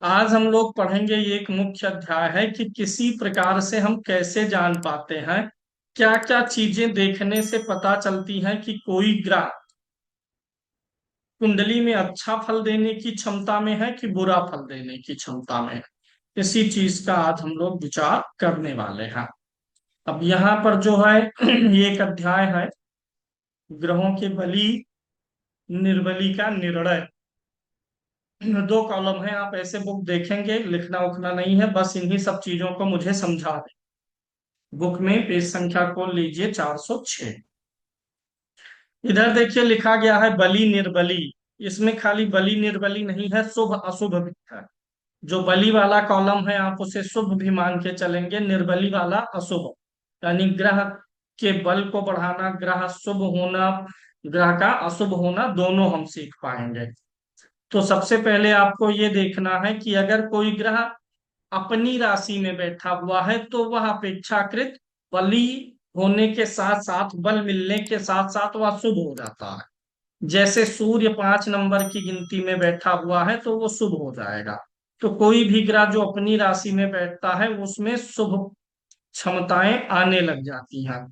आज हम लोग पढ़ेंगे, ये एक मुख्य अध्याय है कि किसी प्रकार से हम कैसे जान पाते हैं, क्या क्या चीजें देखने से पता चलती हैं कि कोई ग्रह कुंडली में अच्छा फल देने की क्षमता में है कि बुरा फल देने की क्षमता में है। इसी चीज का आज हम लोग विचार करने वाले हैं। अब यहाँ पर जो है ये एक अध्याय है, ग्रहों के बली निर्बली का निर्णय। दो कॉलम है, आप ऐसे बुक देखेंगे, लिखना उखना नहीं है, बस इन्हीं सब चीजों को मुझे समझा दें। बुक में पेज संख्या खोल लीजिए 406। इधर देखिए लिखा गया है बली निर्बली। इसमें खाली बली निर्बली नहीं है, शुभ अशुभ भी है। जो बली वाला कॉलम है आप उसे शुभ भी मान के चलेंगे, निर्बली वाला अशुभ। यानी ग्रह के बल को बढ़ाना, ग्रह शुभ होना, ग्रह का अशुभ होना, दोनों हम सीख पाएंगे। तो सबसे पहले आपको ये देखना है कि अगर कोई ग्रह अपनी राशि में बैठा हुआ है तो वह अपेक्षाकृत बली होने के साथ साथ, बल मिलने के साथ साथ वह शुभ हो जाता है। जैसे सूर्य 5 नंबर की गिनती में बैठा हुआ है तो वो शुभ हो जाएगा। तो कोई भी ग्रह जो अपनी राशि में बैठता है उसमें शुभ क्षमताएं आने लग जाती हैं।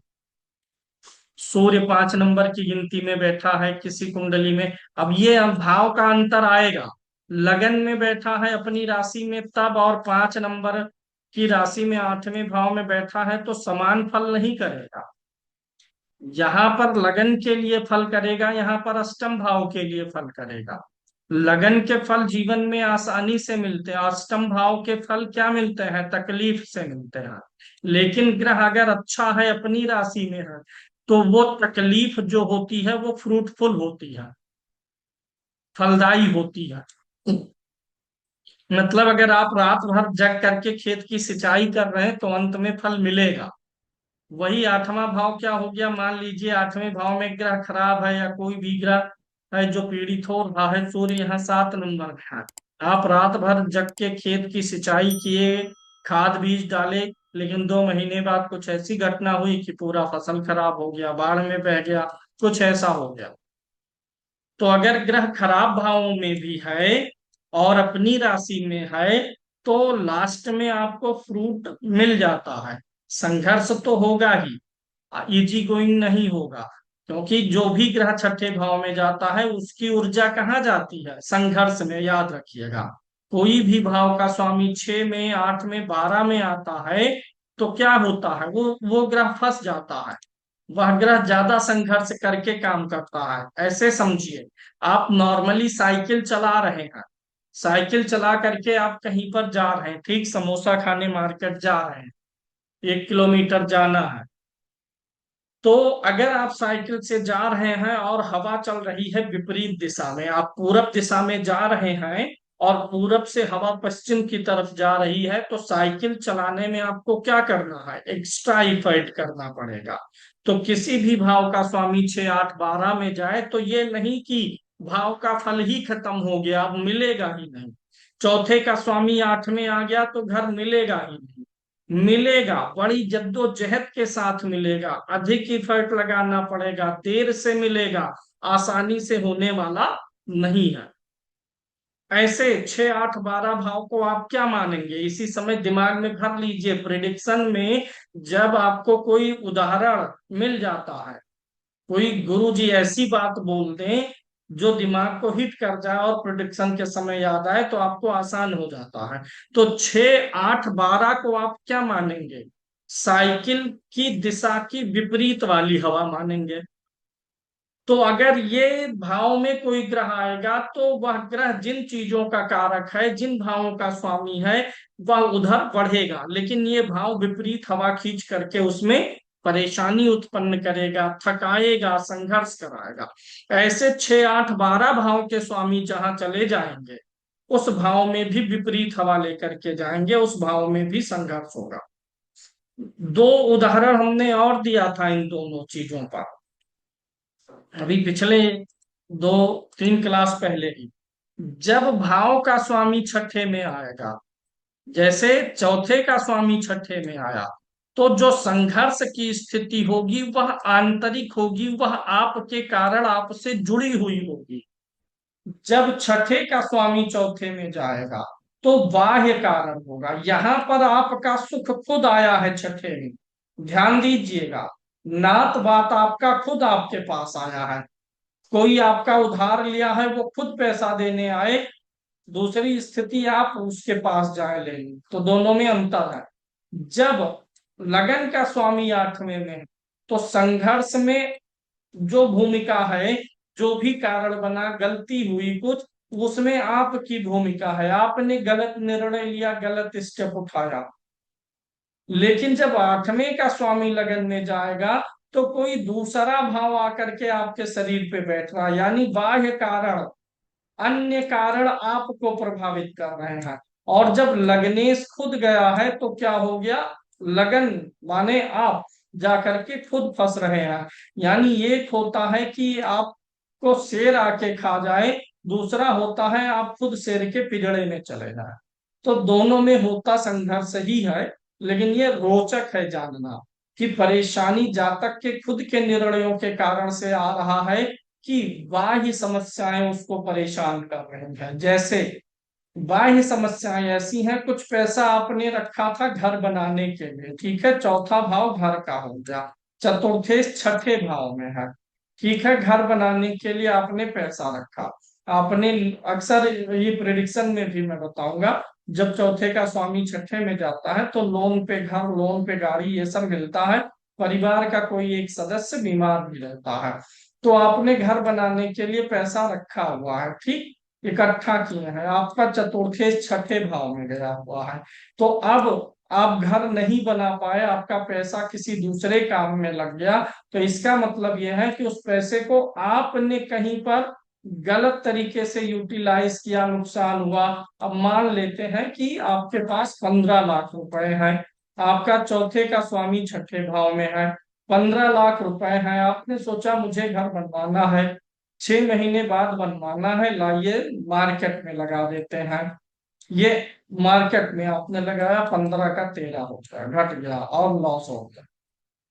सूर्य 5 नंबर की गिनती में बैठा है किसी कुंडली में, अब ये अब भाव का अंतर आएगा। लगन में बैठा है अपनी राशि में तब, और 5 नंबर की राशि में 8वें भाव में बैठा है तो समान फल नहीं करेगा। यहाँ पर लगन के लिए फल करेगा, यहाँ पर अष्टम भाव के लिए फल करेगा। लगन के फल जीवन में आसानी से मिलते हैं, अष्टम भाव के फल क्या मिलते हैं, तकलीफ से मिलते हैं। लेकिन ग्रह अगर अच्छा है, अपनी राशि में है, तो वो तकलीफ जो होती है वो फ्रूटफुल होती है, फलदायी होती है। मतलब अगर आप रात भर जग करके खेत की सिंचाई कर रहे हैं तो अंत में फल मिलेगा। वही 8वां भाव क्या हो गया, मान लीजिए 8वें भाव में ग्रह खराब है या कोई भी ग्रह है जो पीड़ित हो रहा है, सूर्य यहाँ 7 नंबर में है। आप रात भर जग के खेत की सिंचाई किए, खाद बीज डाले, लेकिन 2 महीने बाद कुछ ऐसी घटना हुई कि पूरा फसल खराब हो गया, बाढ़ में बह गया, कुछ ऐसा हो गया। तो अगर ग्रह खराब भावों में भी है और अपनी राशि में है तो लास्ट में आपको फ्रूट मिल जाता है। संघर्ष तो होगा ही, इजी गोइंग नहीं होगा, क्योंकि जो भी ग्रह छठे भाव में जाता है उसकी ऊर्जा कहाँ जाती है, संघर्ष में, याद रखिएगा। कोई भी भाव का स्वामी 6 में, 8 में, 12 में आता है तो क्या होता है, वो ग्रह फंस जाता है। वह ग्रह ज्यादा संघर्ष करके काम करता है। ऐसे समझिए, आप नॉर्मली साइकिल चला रहे हैं, साइकिल चला करके आप कहीं पर जा रहे हैं, ठीक, समोसा खाने मार्केट जा रहे हैं, 1 किलोमीटर जाना है। तो अगर आप साइकिल से जा रहे हैं और हवा चल रही है विपरीत दिशा में, आप पूरब दिशा में जा रहे हैं और पूरब से हवा पश्चिम की तरफ जा रही है, तो साइकिल चलाने में आपको क्या करना है, एक्स्ट्रा इफर्ट करना पड़ेगा। तो किसी भी भाव का स्वामी 6, 8, 12 में जाए तो ये नहीं कि भाव का फल ही खत्म हो गया, अब मिलेगा ही नहीं। चौथे का स्वामी 8 में आ गया तो घर मिलेगा ही नहीं। मिलेगा, बड़ी जद्दोजहद के साथ मिलेगा, अधिक इफर्ट लगाना पड़ेगा, देर से मिलेगा, आसानी से होने वाला नहीं है। ऐसे 6, 8, 12 भाव को आप क्या मानेंगे, इसी समय दिमाग में भर लीजिए। प्रिडिक्शन में जब आपको कोई उदाहरण मिल जाता है, कोई गुरु जी ऐसी बात बोल दें जो दिमाग को हिट कर जाए और प्रिडिक्शन के समय याद आए तो आपको आसान हो जाता है। तो 6, 8, 12 को आप क्या मानेंगे, साइकिल की दिशा की विपरीत वाली हवा मानेंगे। तो अगर ये भाव में कोई ग्रह आएगा तो वह ग्रह जिन चीजों का कारक है, जिन भावों का स्वामी है, वह उधर बढ़ेगा, लेकिन ये भाव विपरीत हवा खींच करके उसमें परेशानी उत्पन्न करेगा, थकाएगा, संघर्ष कराएगा। ऐसे 6, 8, 12 भाव के स्वामी जहां चले जाएंगे उस भाव में भी विपरीत हवा लेकर के जाएंगे, उस भाव में भी संघर्ष होगा। दो उदाहरण हमने और दिया था इन दोनों चीजों पर, अभी पिछले 2, 3 क्लास पहले ही। जब भाव का स्वामी छठे में आएगा, जैसे चौथे का स्वामी छठे में आया, तो जो संघर्ष की स्थिति होगी वह आंतरिक होगी, वह आपके कारण आपसे जुड़ी हुई होगी। जब छठे का स्वामी चौथे में जाएगा तो बाह्य कारण होगा। यहाँ पर आपका सुख खुद आया है छठे में, ध्यान दीजिएगा। नात बात आपका खुद आपके पास आया है। कोई आपका उधार लिया है, वो खुद पैसा देने आए, दूसरी स्थिति आप उसके पास जाए लेने, तो दोनों में अंतर है। जब लगन का स्वामी आठवें में है, तो संघर्ष में जो भूमिका है, जो भी कारण बना, गलती हुई कुछ, उसमें आपकी भूमिका है, आपने गलत निर्णय लिया, गलत स्टेप उठाया। लेकिन जब आठवें का स्वामी लगन में जाएगा, तो कोई दूसरा भाव आकर के आपके शरीर पे बैठ रहा, यानी बाह्य कारण, अन्य कारण आपको प्रभावित कर रहे हैं। और जब लग्नेश खुद गया है, तो क्या हो गया, लगन माने आप जाकर के खुद फंस रहे हैं। यानी एक होता है कि आपको शेर आके खा जाए, दूसरा होता है आप खुद शेर के पिंजड़े में चले जाए। तो दोनों में होता संघर्ष ही है। लेकिन ये रोचक है जानना कि परेशानी जातक के खुद के निर्णयों के कारण से आ रहा है, कि बाह्य समस्याएं उसको परेशान कर रही हैं। जैसे बाह्य समस्याएं ऐसी हैं, कुछ पैसा आपने रखा था घर बनाने के लिए, ठीक है, चौथा भाव घर का हो गया, चतुर्थे छठे भाव में है, ठीक है, घर बनाने के लिए आपने पैसा रखा। आपने अक्सर ये प्रिडिक्शन में भी मैं बताऊंगा, जब चौथे का स्वामी छठे में जाता है, तो लोन पे घर, लोन पे गाड़ी, ये सब मिलता है। परिवार का कोई एक सदस्य बीमार भी रहता है, तो आपने घर बनाने के लिए पैसा रखा हुआ है, ठीक, इकट्ठा किए हैं, आपका चतुर्थे छठे भाव में गया हुआ है। तो अब आप घर नहीं बना पाए, आपका पैसा किसी दूसरे काम में लग गया, तो इसका मतलब यह है कि उस पैसे को आपने कहीं पर गलत तरीके से यूटिलाइज किया, नुकसान हुआ। अब मान लेते हैं कि आपके पास 15 लाख रुपए हैं, आपका चौथे का स्वामी छठे भाव में है, 15 लाख रुपए हैं, आपने सोचा मुझे घर बनवाना है, 6 महीने बाद बनवाना है, लाइए मार्केट में लगा देते हैं। ये मार्केट में आपने लगाया, 15 का 13 हो गया, घट गया और लॉस हो गया।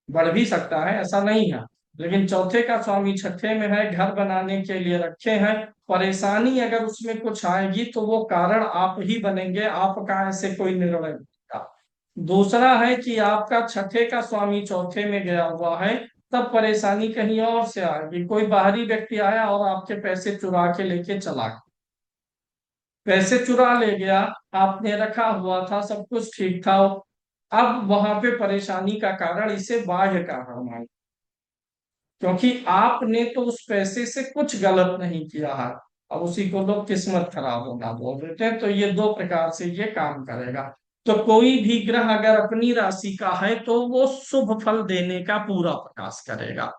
बढ़ भी सकता है, ऐसा नहीं है। लेकिन चौथे का स्वामी छठे में है, घर बनाने के लिए रखे हैं, परेशानी अगर उसमें कुछ आएगी, तो वो कारण आप ही बनेंगे, आपका ऐसे कोई निर्णय नहीं होगा। दूसरा है कि आपका छठे का स्वामी चौथे में गया हुआ है, तब परेशानी कहीं और से आएगी, कोई बाहरी व्यक्ति आया और आपके पैसे चुरा के लेके चला गया। पैसे चुरा ले गया, आपने रखा हुआ था, सब कुछ ठीक था, अब वहां पे परेशानी का कारण इसे बाह्य कारण मान, क्योंकि आपने तो उस पैसे से कुछ गलत नहीं किया है। अब उसी को लोग किस्मत खराब होना बोल देते हैं। तो ये दो प्रकार से ये काम करेगा। तो कोई भी ग्रह अगर अपनी राशि का है, तो वो शुभ फल देने का पूरा प्रयास करेगा।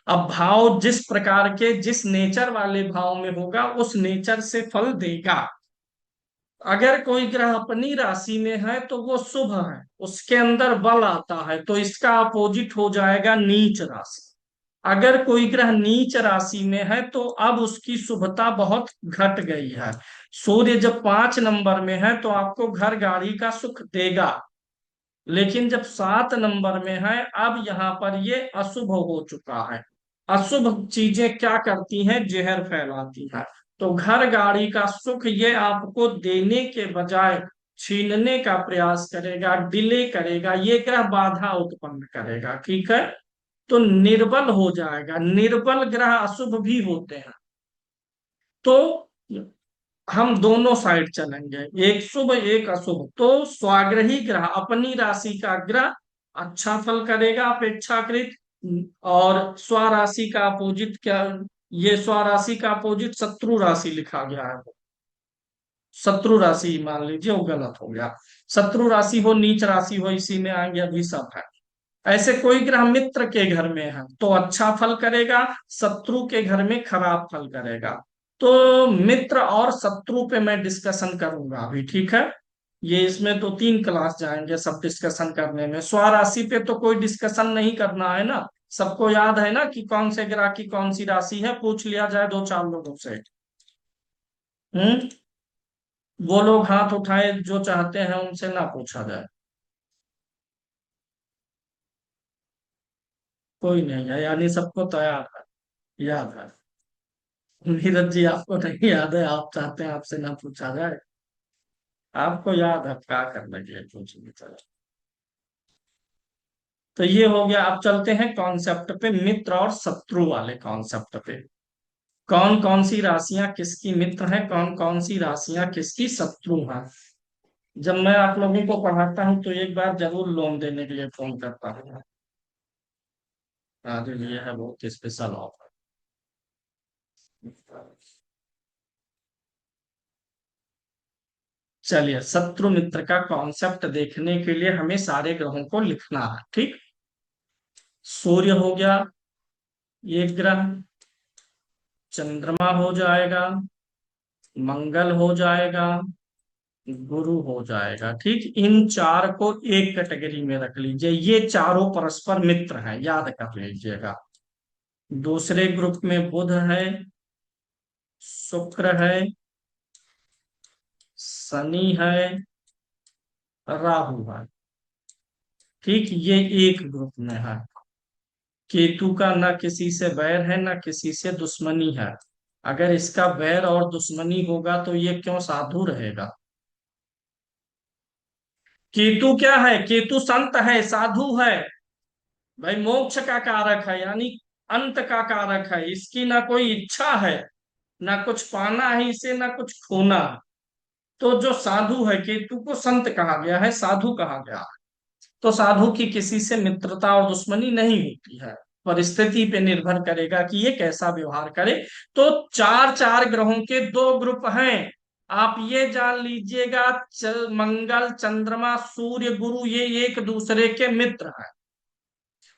अब भाव जिस प्रकार के, जिस नेचर वाले भाव में होगा, उस नेचर से फल देगा। अगर कोई ग्रह अपनी राशि में है, तो वो शुभ है, उसके अंदर बल आता है, तो इसका अपोजिट हो जाएगा नीच राशि। अगर कोई ग्रह नीच राशि में है, तो अब उसकी शुभता बहुत घट गई है। सूर्य जब 5 नंबर में है, तो आपको घर गाड़ी का सुख देगा। लेकिन जब 7 नंबर में है, अब यहाँ पर ये अशुभ हो चुका है। अशुभ चीजें क्या करती हैं, जहर फैलाती है। तो घर गाड़ी का सुख ये आपको देने के बजाय छीनने का प्रयास करेगा, डिले करेगा, ये ग्रह बाधा उत्पन्न करेगा, ठीक है। तो निर्बल हो जाएगा, निर्बल ग्रह अशुभ भी होते हैं। तो हम दोनों साइड चलेंगे, एक शुभ एक अशुभ। तो स्वाग्रही ग्रह, अपनी राशि का ग्रह अच्छा फल करेगा अपेक्षाकृत। और स्वराशि का अपोजिट क्या, ये स्वराशि का अपोजिट शत्रु राशि लिखा गया है, शत्रु राशि मान लीजिए, वो गलत हो गया। शत्रु राशि हो, नीच राशि हो, इसी में आगे अभी सब है। ऐसे कोई ग्रह मित्र के घर में है, तो अच्छा फल करेगा, शत्रु के घर में खराब फल करेगा। तो मित्र और शत्रु पे मैं डिस्कशन करूंगा अभी, ठीक है। ये इसमें तो 3 क्लास जाएंगे सब डिस्कशन करने में। स्वराशि पे तो कोई डिस्कशन नहीं करना है ना, सबको याद है ना कि कौन से ग्रह की कौन सी राशि है, पूछ लिया जाए 2-4 लोगों से। हम्म। वो लोग हाथ उठाए जो चाहते हैं, उनसे ना पूछा जाए। कोई नहीं है, यानी सबको तैयार है, याद है। नीरज जी, आपको नहीं याद है, आप चाहते हैं आपसे ना पूछा जाए। आपको याद है क्या करने के लिए पूछ भी चलो। तो ये हो गया। अब चलते हैं कॉन्सेप्ट पे, मित्र और शत्रु वाले कॉन्सेप्ट पे। कौन कौन सी राशियां किसकी मित्र है, कौन कौन सी राशियां किसकी शत्रु हैं। जब मैं आप लोगों को पढ़ाता हूँ तो एक बार जरूर लोन देने के लिए फोन करता हूँ। आज ये है बहुत स्पेशल ऑफर। चलिए, शत्रु मित्र का कॉन्सेप्ट देखने के लिए हमें सारे ग्रहों को लिखना है, ठीक। सूर्य हो गया एक ग्रह, चंद्रमा हो जाएगा, मंगल हो जाएगा, गुरु हो जाएगा, ठीक। इन चार को एक कैटेगरी में रख लीजिए, ये चारों परस्पर मित्र हैं, याद कर लीजिएगा। दूसरे ग्रुप में बुध है, शुक्र है, शनि है, राहु है, ठीक। ये एक ग्रुप में है। केतु का ना किसी से वैर है ना किसी से दुश्मनी है। अगर इसका वैर और दुश्मनी होगा तो ये क्यों साधु रहेगा। केतु क्या है, केतु संत है, साधु है। भाई मोक्ष का कारक है, यानी अंत का कारक है। इसकी ना कोई इच्छा है, ना कुछ पाना है इसे, ना कुछ खोना है। तो जो साधु है, केतु को संत कहा गया है, साधु कहा गया है। तो साधु की किसी से मित्रता और दुश्मनी नहीं होती है। परिस्थिति पे निर्भर करेगा कि ये कैसा व्यवहार करे। तो चार चार ग्रहों के दो ग्रुप हैं। आप ये जान लीजिएगा, मंगल, चंद्रमा, सूर्य, गुरु, ये एक दूसरे के मित्र हैं।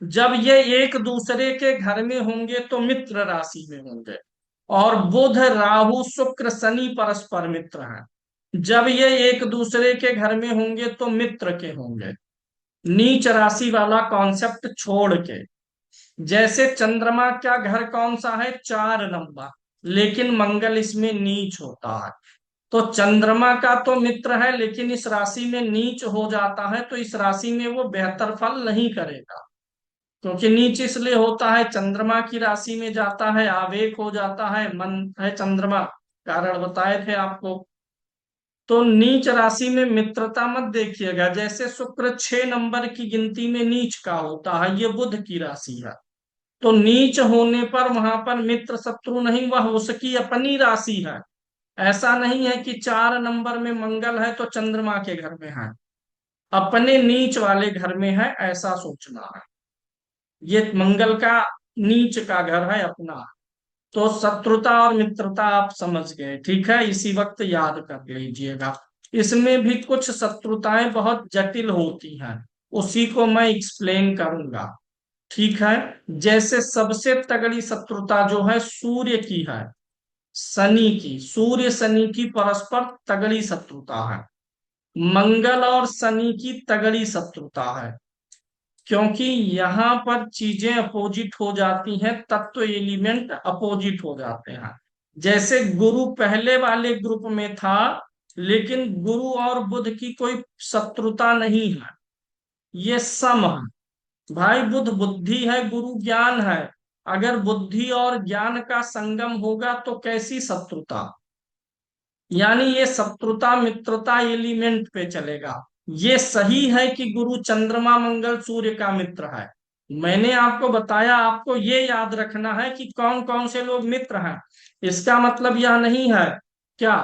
जब ये एक दूसरे के घर में होंगे तो मित्र राशि में होंगे। और बुध, राहु, शुक्र, शनि परस्पर मित्र हैं। जब ये एक दूसरे के घर में होंगे तो मित्र के होंगे। नीच राशि वाला कॉन्सेप्ट छोड़ के, जैसे चंद्रमा का घर कौन सा है, 4 नंबर, लेकिन मंगल इसमें नीच होता है। तो चंद्रमा का तो मित्र है लेकिन इस राशि में नीच हो जाता है, तो इस राशि में वो बेहतर फल नहीं करेगा। क्योंकि नीच इसलिए होता है, चंद्रमा की राशि में जाता है, आवेग हो जाता है, मन है चंद्रमा, कारण बताए थे आपको। तो नीच राशि में मित्रता मत देखिएगा। जैसे शुक्र 6 नंबर की गिनती में नीच का होता है, ये बुध की राशि है। तो नीच होने पर वहां पर मित्र शत्रु नहीं, वह उसकी अपनी राशि है। ऐसा नहीं है कि 4 नंबर में मंगल है तो चंद्रमा के घर में है, अपने नीच वाले घर में है, ऐसा सोचना है। ये मंगल का नीच का घर है अपना। तो शत्रुता और मित्रता आप समझ गए, ठीक है, इसी वक्त याद कर लीजिएगा। इसमें भी कुछ शत्रुताएं बहुत जटिल होती हैं, उसी को मैं एक्सप्लेन करूंगा, ठीक है। जैसे सबसे तगड़ी शत्रुता जो है सूर्य की है, शनि की, सूर्य शनि की परस्पर तगड़ी शत्रुता है। मंगल और शनि की तगड़ी शत्रुता है। क्योंकि यहाँ पर चीजें अपोजिट हो जाती हैं, तत्व एलिमेंट अपोजिट हो जाते हैं। जैसे गुरु पहले वाले ग्रुप में था, लेकिन गुरु और बुध की कोई शत्रुता नहीं है, ये सम है। भाई बुध बुद्धि है, गुरु ज्ञान है। अगर बुद्धि और ज्ञान का संगम होगा तो कैसी शत्रुता। यानी ये शत्रुता मित्रता एलिमेंट पे चलेगा। ये सही है कि गुरु चंद्रमा मंगल सूर्य का मित्र है। मैंने आपको बताया, आपको ये याद रखना है कि कौन कौन से लोग मित्र हैं। इसका मतलब यह नहीं है क्या,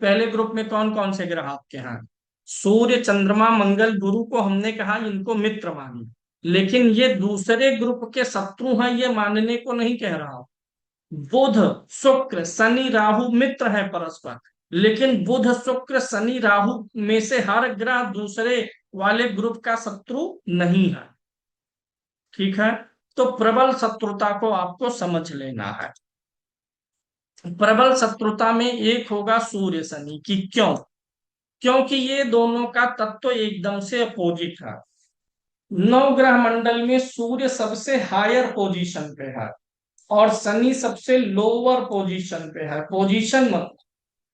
पहले ग्रुप में कौन कौन से ग्रह आपके हैं, सूर्य चंद्रमा मंगल गुरु को हमने कहा इनको मित्र मानिए, लेकिन ये दूसरे ग्रुप के शत्रु हैं ये मानने को नहीं कह रहा हूं। बुध, शुक्र, शनि, राहु मित्र है परस्पर, लेकिन बुध, शुक्र, शनि, राहु में से हर ग्रह दूसरे वाले ग्रुप का शत्रु नहीं है, ठीक है। तो प्रबल शत्रुता को आपको समझ लेना है। प्रबल शत्रुता में एक होगा सूर्य शनि की, क्यों, क्योंकि ये दोनों का तत्व एकदम से अपोजिट है। नौ ग्रह मंडल में सूर्य सबसे हायर पोजीशन पे है और शनि सबसे लोअर पोजीशन पे है। पोजीशन मतलब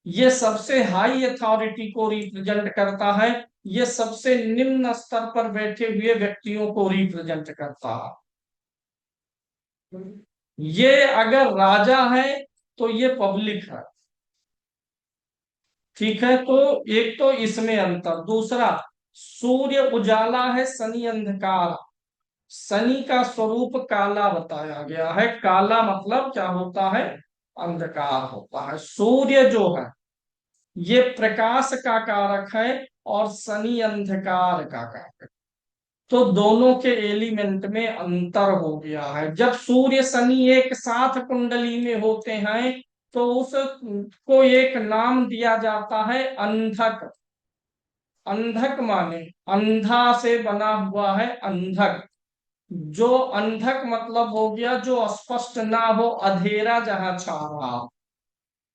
ये सबसे हाई अथॉरिटी को रिप्रेजेंट करता है, ये सबसे निम्न स्तर पर बैठे हुए व्यक्तियों को रिप्रेजेंट करता है। ये अगर राजा है तो ये पब्लिक है, ठीक है, तो एक तो इसमें अंतर। दूसरा, सूर्य उजाला है, शनि अंधकार। शनि का स्वरूप काला बताया गया है। काला मतलब क्या होता है? अंधकार होता है। सूर्य जो है ये प्रकाश का कारक है और शनि अंधकार का कारक। तो दोनों के एलिमेंट में अंतर हो गया है। जब सूर्य शनि एक साथ कुंडली में होते हैं तो उस को एक नाम दिया जाता है अंधक। अंधक माने अंधा से बना हुआ है, अंधक। जो अंधक मतलब हो गया जो स्पष्ट ना हो, अधेरा जहां छा रहा हो।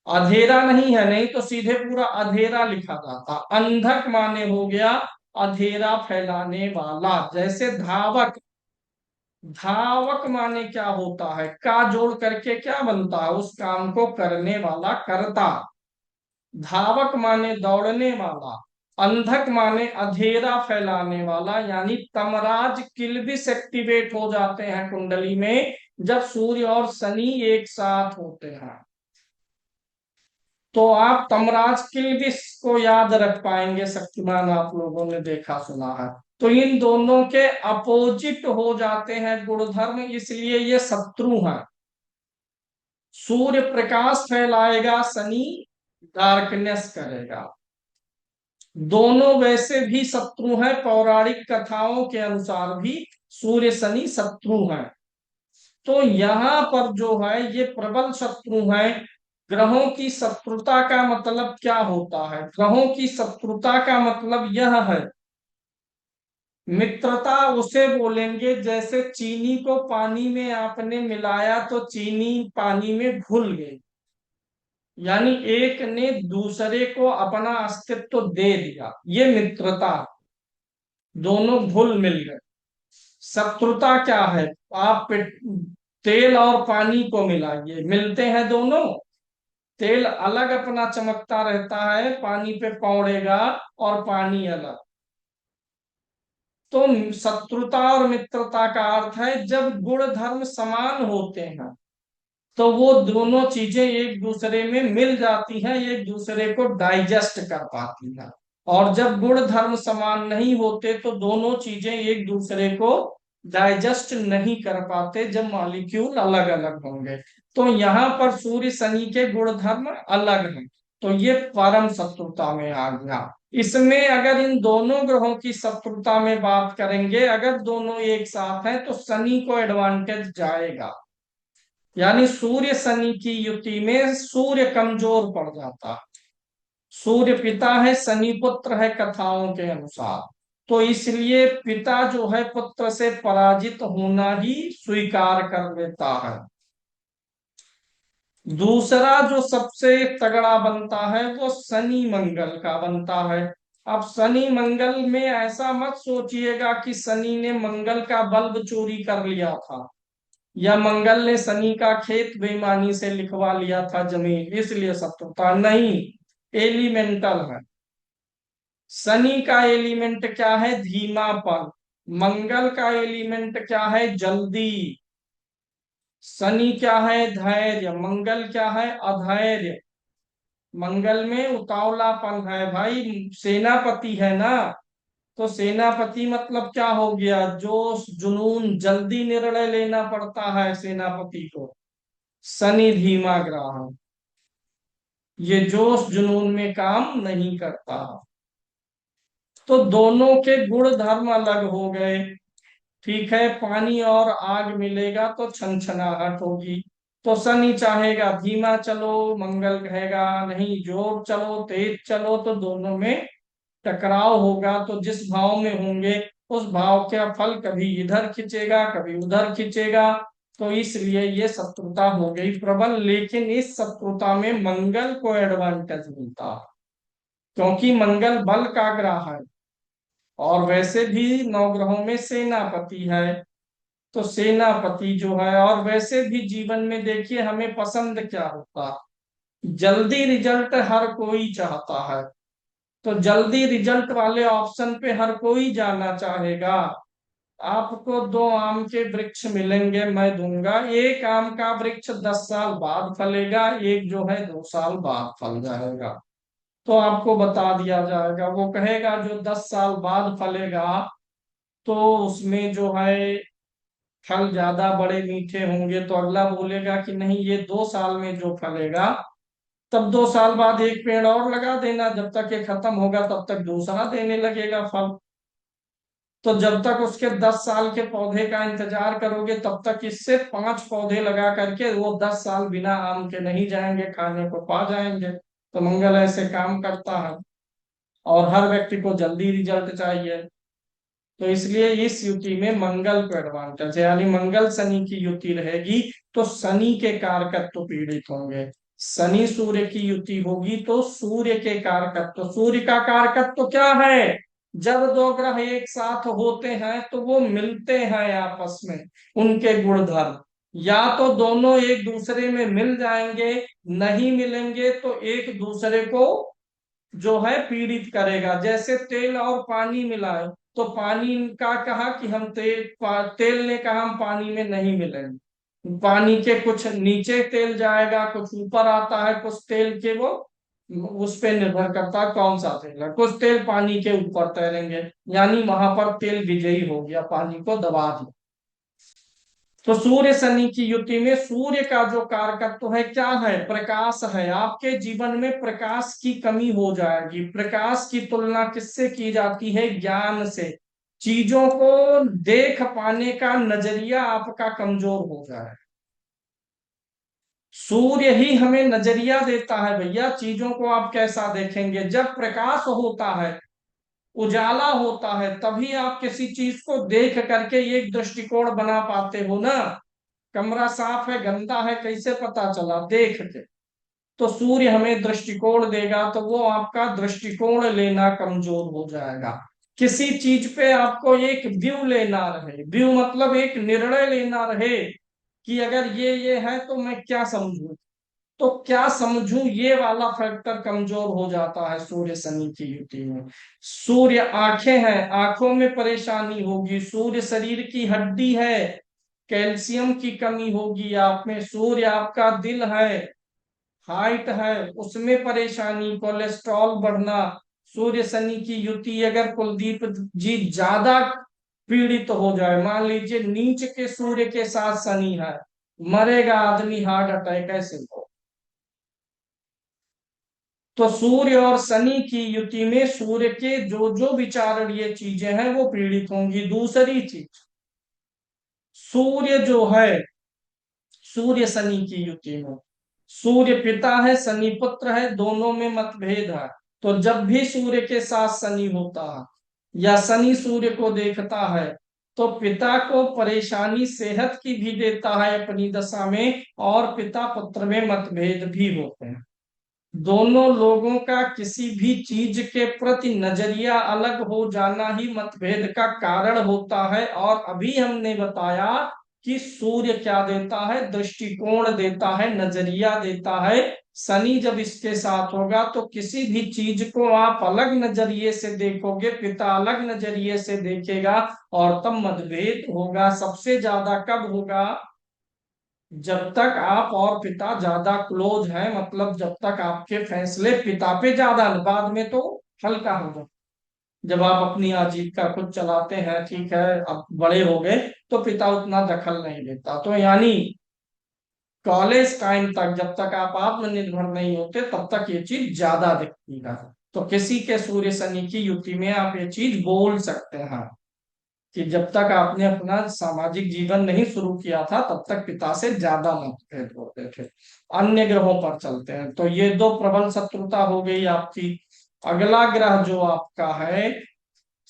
अधेरा नहीं है, नहीं तो सीधे पूरा अधेरा लिखा जाता। अंधक माने हो गया अधेरा फैलाने वाला। जैसे धावक, धावक माने क्या होता है? का जोड़ करके क्या बनता है? उस काम को करने वाला, करता। धावक माने दौड़ने वाला। अंधक माने अधेरा फैलाने वाला। यानी तमराज किल्बिश एक्टिवेट हो जाते हैं कुंडली में जब सूर्य और शनि एक साथ होते हैं। तो आप तमराज किल्बिश को याद रख पाएंगे, शक्तिमान आप लोगों ने देखा सुना है। तो इन दोनों के अपोजिट हो जाते हैं गुणधर्म, इसलिए ये शत्रु हैं। सूर्य प्रकाश फैलाएगा, शनि डार्कनेस करेगा। दोनों वैसे भी शत्रु हैं, पौराणिक कथाओं के अनुसार भी सूर्य शनि शत्रु हैं। तो यहाँ पर जो है ये प्रबल शत्रु हैं। ग्रहों की शत्रुता का मतलब क्या होता है? ग्रहों की शत्रुता का मतलब यह है, मित्रता उसे बोलेंगे जैसे चीनी को पानी में आपने मिलाया तो चीनी पानी में घुल गई। यानी एक ने दूसरे को अपना अस्तित्व दे दिया, ये मित्रता। दोनों घुल मिल गए। शत्रुता क्या है? आप तेल और पानी को मिलाइए, मिलते हैं दोनों। तेल अलग अपना चमकता रहता है, पानी पे पौड़ेगा, और पानी अलग। तो शत्रुता और मित्रता का अर्थ है जब गुण धर्म समान होते हैं तो वो दोनों चीजें एक दूसरे में मिल जाती हैं, एक दूसरे को डाइजेस्ट कर पाती हैं। और जब गुण धर्म समान नहीं होते तो दोनों चीजें एक दूसरे को डाइजेस्ट नहीं कर पाते, जब मॉलिक्यूल अलग अलग होंगे। तो यहाँ पर सूर्य शनि के गुण धर्म अलग हैं, तो ये परम शत्रुता में आ गया। इसमें अगर इन दोनों ग्रहों की शत्रुता में बात करेंगे, अगर दोनों एक साथ हैं तो शनि को एडवांटेज जाएगा। यानी सूर्य शनि की युति में सूर्य कमजोर पड़ जाता। सूर्य पिता है, शनि पुत्र है कथाओं के अनुसार। तो इसलिए पिता जो है पुत्र से पराजित होना ही स्वीकार कर लेता है। दूसरा जो सबसे तगड़ा बनता है वो शनि मंगल का बनता है। अब शनि मंगल में ऐसा मत सोचिएगा कि शनि ने मंगल का बल्ब चोरी कर लिया था, या मंगल ने शनि का खेत बेईमानी से लिखवा लिया था जमीन, इसलिए शत्रुता नहीं। एलिमेंटल है। शनि का एलिमेंट क्या है? धीमापन। मंगल का एलिमेंट क्या है? जल्दी। शनि क्या है? धैर्य। मंगल क्या है? अधैर्य। मंगल में उतावलापन है भाई, सेनापति है ना। तो सेनापति मतलब क्या हो गया? जोश जुनून, जल्दी निर्णय लेना पड़ता है सेनापति को। शनि धीमा ग्रह है, ये जोश जुनून में काम नहीं करता। तो दोनों के गुण धर्म अलग हो गए। ठीक है, पानी और आग मिलेगा तो छनछनाहट होगी। तो शनि चाहेगा धीमा चलो, मंगल कहेगा नहीं जोर चलो, तेज चलो, तो दोनों में टकराव होगा। तो जिस भाव में होंगे उस भाव का फल कभी इधर खिंचेगा कभी उधर खिंचेगा। तो इसलिए ये शत्रुता हो गई प्रबल। लेकिन इस शत्रुता में मंगल को एडवांटेज मिलता है, क्योंकि मंगल बल का ग्रह है और वैसे भी नवग्रहों में सेनापति है। तो सेनापति जो है, और वैसे भी जीवन में देखिए हमें पसंद क्या होता है? जल्दी रिजल्ट हर कोई चाहता है। तो जल्दी रिजल्ट वाले ऑप्शन पे हर कोई जाना चाहेगा। आपको दो आम के वृक्ष मिलेंगे, मैं दूंगा। एक आम का वृक्ष 10 साल बाद फलेगा, एक जो है 2 साल बाद फल जाएगा। तो आपको बता दिया जाएगा। वो कहेगा जो 10 साल बाद फलेगा तो उसमें जो है फल ज्यादा बड़े मीठे होंगे, तो अगला बोलेगा कि नहीं, ये 2 साल में जो फलेगा, तब 2 साल बाद एक पेड़ और लगा देना, जब तक ये खत्म होगा तब तक दूसरा देने लगेगा फल। तो जब तक उसके 10 साल के पौधे का इंतजार करोगे तब तक इससे 5 पौधे लगा करके वो 10 साल बिना आम के नहीं जाएंगे, खाने को पा जाएंगे। तो मंगल ऐसे काम करता है, और हर व्यक्ति को जल्दी रिजल्ट चाहिए। तो इसलिए इस युति में मंगल को एडवांटेज है, यानी मंगल शनि की युति रहेगी तो शनि के कारकत्व पीड़ित होंगे। शनि सूर्य की युति होगी तो सूर्य के कारकत्व, सूर्य का कारकत्व क्या है? जब दो ग्रह एक साथ होते हैं तो वो मिलते हैं आपस में, उनके गुणधर्म, या तो दोनों एक दूसरे में मिल जाएंगे, नहीं मिलेंगे तो एक दूसरे को जो है पीड़ित करेगा। जैसे तेल और पानी मिलाए, तो पानी का कहा कि हम तेल ने कहा हम पानी में नहीं मिलेंगे, पानी के कुछ नीचे तेल जाएगा, कुछ ऊपर आता है, कुछ तेल के वो उस पे निर्भर करता है कौन सा तेल है, कुछ तेल पानी के ऊपर तैरेंगे, यानी वहां पर तेल विजयी हो गया, पानी को दबा दिया। तो सूर्य शनि की युति में सूर्य का जो कारकत्व है क्या है? प्रकाश है। आपके जीवन में प्रकाश की कमी हो जाएगी। प्रकाश की तुलना किससे की जाती है? ज्ञान से। चीजों को देख पाने का नजरिया आपका कमजोर हो जाए। सूर्य ही हमें नजरिया देता है भैया, चीजों को आप कैसा देखेंगे। जब प्रकाश होता है, उजाला होता है, तभी आप किसी चीज को देख करके एक दृष्टिकोण बना पाते हो ना। कमरा साफ है गंदा है कैसे पता चला? देख के। तो सूर्य हमें दृष्टिकोण देगा, तो वो आपका दृष्टिकोण लेना कमजोर हो जाएगा। किसी चीज पे आपको एक व्यू लेना रहे, व्यू मतलब एक निर्णय लेना रहे कि अगर ये है तो मैं क्या समझूं, तो क्या समझूं, ये वाला फैक्टर कमजोर हो जाता है सूर्य शनि की युति में। सूर्य आंखें हैं, आंखों में परेशानी होगी। सूर्य शरीर की हड्डी है, कैल्शियम की कमी होगी आप में। सूर्य आपका दिल है, हार्ट है, उसमें परेशानी, कोलेस्ट्रॉल बढ़ना। सूर्य शनि की युति अगर कुलदीप जी ज्यादा पीड़ित हो जाए, मान लीजिए नीच के सूर्य के साथ शनि है, मरेगा आदमी हार्ट अटैक ऐसे हो। तो सूर्य और शनि की युति में सूर्य के जो जो विचारणीय चीजें हैं वो पीड़ित होंगी। दूसरी चीज, सूर्य जो है, सूर्य शनि की युति में, सूर्य पिता है शनि पुत्र है, दोनों में मतभेद है। तो जब भी सूर्य के साथ शनि होता है या शनि सूर्य को देखता है, तो पिता को परेशानी सेहत की भी देता है अपनी दशा में, और पिता पुत्र में मतभेद भी होते हैं। दोनों लोगों का किसी भी चीज के प्रति नजरिया अलग हो जाना ही मतभेद का कारण होता है। और अभी हमने बताया कि सूर्य क्या देता है? दृष्टिकोण देता है, नजरिया देता है। शनि जब इसके साथ होगा तो किसी भी चीज को आप अलग नजरिए से देखोगे, पिता अलग नजरिए से देखेगा, और तब मतभेद होगा। सबसे ज्यादा कब होगा? जब तक आप और पिता ज्यादा क्लोज हैं, मतलब जब तक आपके फैसले पिता पे ज्यादा न, बाद में तो हल्का हो जाए। जब आप अपनी आजीविका खुद चलाते हैं, ठीक है, अब बड़े हो गए, तो पिता उतना दखल नहीं देता। तो यानी कॉलेज टाइम तक जब तक आप आत्मनिर्भर नहीं होते तब तक ये चीज ज्यादा दिखती है। तो किसी के सूर्य शनि की युति में आप ये चीज बोल सकते हैं कि जब तक आपने अपना सामाजिक जीवन नहीं शुरू किया था तब तक पिता से ज्यादा मतभेद होते थे। अन्य ग्रहों पर चलते हैं, तो ये दो प्रबल शत्रुता हो गई आपकी। अगला ग्रह जो आपका है,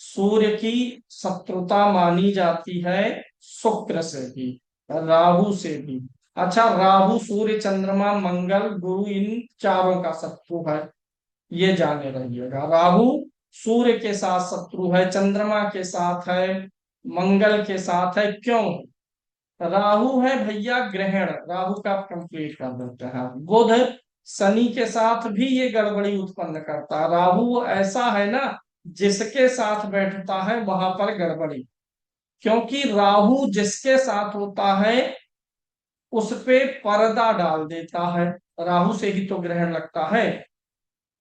सूर्य की शत्रुता मानी जाती है शुक्र से भी, राहु से भी। अच्छा, राहु सूर्य चंद्रमा मंगल गुरु इन चारों का शत्रु है, ये जाने रहिएगा। राहु सूर्य के साथ शत्रु है, चंद्रमा के साथ है, मंगल के साथ है। क्यों? राहु है भैया ग्रहण, राहु का कंप्लीट कर देते हैं। बुध शनि के साथ भी ये गड़बड़ी उत्पन्न करता है। राहु ऐसा है ना, जिसके साथ बैठता है वहां पर गड़बड़ी, क्योंकि राहु जिसके साथ होता है उस पे पर्दा डाल देता है। राहु से ही तो ग्रहण लगता है।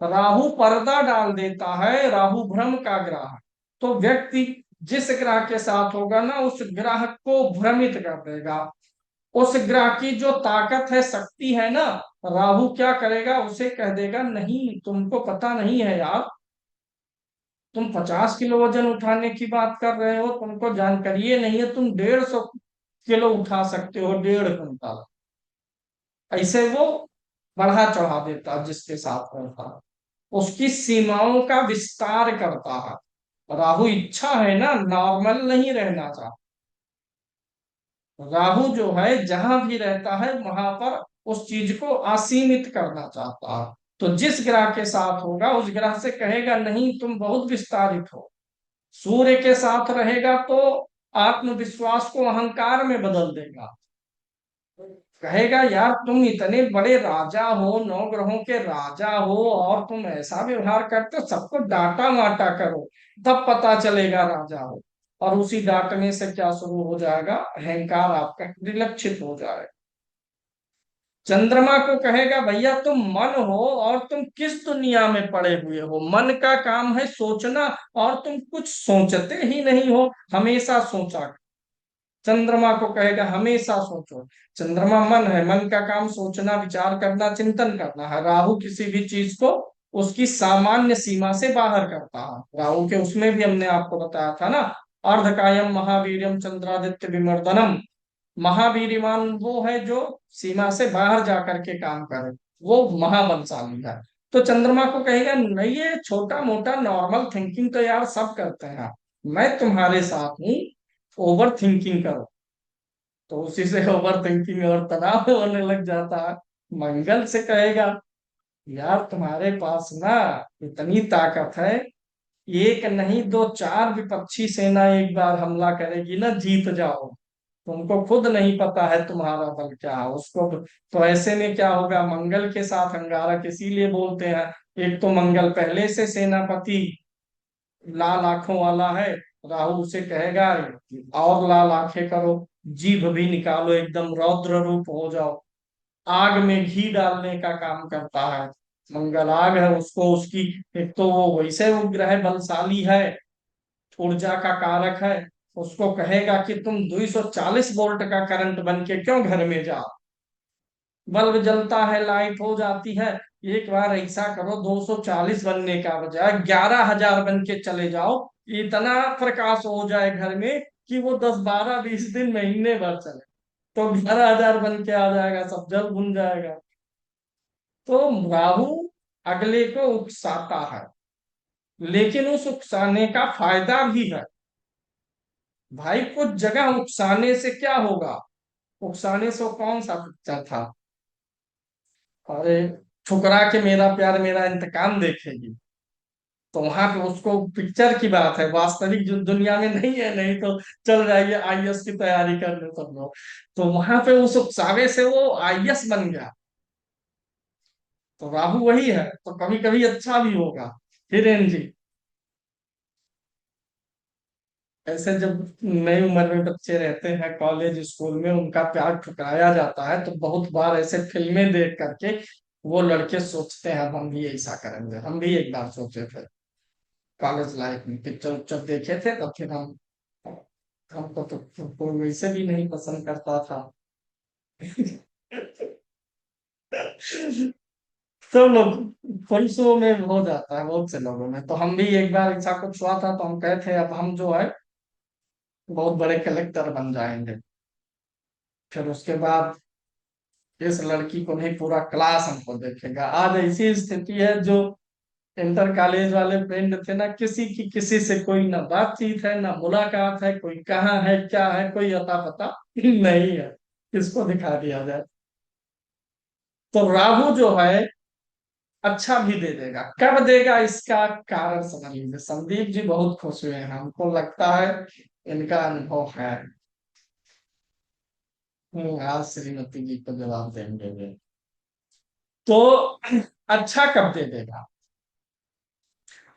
राहु पर्दा डाल देता है, राहु भ्रम का ग्रह है। तो व्यक्ति जिस ग्रह के साथ होगा ना, उस ग्रह को भ्रमित कर देगा। उस ग्रह की जो ताकत है, शक्ति है ना, राहु क्या करेगा, उसे कह देगा नहीं तुमको पता नहीं है यार, तुम 50 किलो वजन उठाने की बात कर रहे हो, तुमको जानकारी ही नहीं है, तुम 150 किलो उठा सकते हो, 1.5 कुंटल। ऐसे वो बढ़ा चढ़ा देता जिसके साथ रहता, उसकी सीमाओं का विस्तार करता है। राहु इच्छा है ना, नॉर्मल नहीं रहना चाहता। राहु जो है जहां भी रहता है वहां पर उस चीज को असीमित करना चाहता है। तो जिस ग्रह के साथ होगा उस ग्रह से कहेगा नहीं तुम बहुत विस्तारित हो। सूर्य के साथ रहेगा तो आत्मविश्वास को अहंकार में बदल देगा। कहेगा यार तुम इतने बड़े राजा हो, 9 ग्रहों के राजा हो, और तुम ऐसा व्यवहार करते हो, सबको डांटा माटा करो, तब पता चलेगा राजा हो। और उसी डांटने से क्या शुरू हो जाएगा, अहंकार आपका विलक्षित हो जाएगा। चंद्रमा को कहेगा भैया तुम मन हो, और तुम किस दुनिया में पड़े हुए हो, मन का काम है सोचना, और तुम कुछ सोचते ही नहीं हो, हमेशा सोचा। चंद्रमा को कहेगा हमेशा सोचो। चंद्रमा मन है, मन का काम सोचना, विचार करना, चिंतन करना है। राहु किसी भी चीज को उसकी सामान्य सीमा से बाहर करता है। राहु के उसमें भी हमने आपको बताया था ना, अर्धकायम महावीर्यम चंद्रादित्य विमर्दनम। महावीरवान वो है जो सीमा से बाहर जाकर के काम करे, वो महाबलशाली है। तो चंद्रमा को कहेगा नहीं, ये छोटा मोटा नॉर्मल थिंकिंग तो यार सब करते हैं, मैं तुम्हारे साथ हूँ, ओवर थिंकिंग करो। तो उसी से ओवर थिंकिंग और तनाव होने लग जाता है। मंगल से कहेगा यार तुम्हारे पास ना इतनी ताकत है, एक नहीं दो चार विपक्षी सेना एक बार हमला करेगी ना, जीत जाओ। तुमको खुद नहीं पता है तुम्हारा बल क्या है उसको। तो ऐसे में क्या होगा, मंगल के साथ अंगारक इसीलिए बोलते हैं। एक तो मंगल पहले से सेनापति लाल आंखों वाला है, राहु उसे कहेगा और लाल आंखें करो, जीभ भी निकालो, एकदम रौद्र रूप हो जाओ। आग में घी डालने का काम करता है। मंगल आग है, उसको उसकी, एक तो वो वैसे उपग्रह बलशाली है, ऊर्जा का कारक है। उसको कहेगा कि तुम 240 वोल्ट का करंट बन के क्यों घर में जाओ। बल्ब जलता है, लाइट हो जाती है, एक बार ऐसा करो 240 बनने का बजाय 11,000 बन के चले जाओ। इतना प्रकाश हो जाए घर में कि वो 10 12 20 दिन महीने भर चले, तो 11,000 बन के आ जाएगा, सब जल भुन जाएगा। तो राहु अगले को उकसाता है, लेकिन उस उकसाने का फायदा भी है। भाई कुछ जगह उकसाने से क्या होगा, उकसाने से वो कौन सा पिक्चर था, अरे ठुकरा के मेरा प्यार मेरा इंतकाम देखेगी। तो वहां पे उसको पिक्चर की बात है, वास्तविक जो दुनिया में नहीं है, नहीं तो चल जाइए आईएएस की तैयारी कर लो सब लोग। तो वहां पे उस उकसावे से वो आईएएस बन गया। तो राहु वही है, तो कभी कभी अच्छा भी होगा। हिरेन जी, ऐसे जब नई उम्र में बच्चे रहते हैं कॉलेज स्कूल में, उनका प्यार ठुकराया जाता है, तो बहुत बार ऐसे फिल्में देख करके वो लड़के सोचते हैं अब हम भी ऐसा करेंगे। हम भी एक बार सोचे थे कॉलेज लाइफ में, पिक्चर उच्चर देखे थे, तो फिर हम, हमको तो कोई वैसे भी नहीं पसंद करता था। सब लोग फंसों में हो जाता है बहुत से लोगों में। तो हम भी एक बार ऐसा कुछ हुआ था, तो हम कहे थे अब हम जो है बहुत बड़े कलेक्टर बन जाएंगे। फिर उसके बाद इस लड़की को नहीं, पूरा क्लास हमको देखेगा। आज ऐसी स्थिति है, जो इंटर कॉलेज वाले फ्रेंड थे ना, किसी की किसी से कोई ना बातचीत है ना मुलाकात है, कोई कहाँ है क्या है कोई अता पता नहीं है, किसको दिखा दिया जाए। तो राहु जो है अच्छा भी दे देगा, कब देगा इसका कारण समझ लीजिए। संदीप जी बहुत खुश हुए हैं, हमको लगता है इनका अनुभव है। आज श्रीमती जी को जवाब देंगे वे। तो अच्छा कब दे देगा,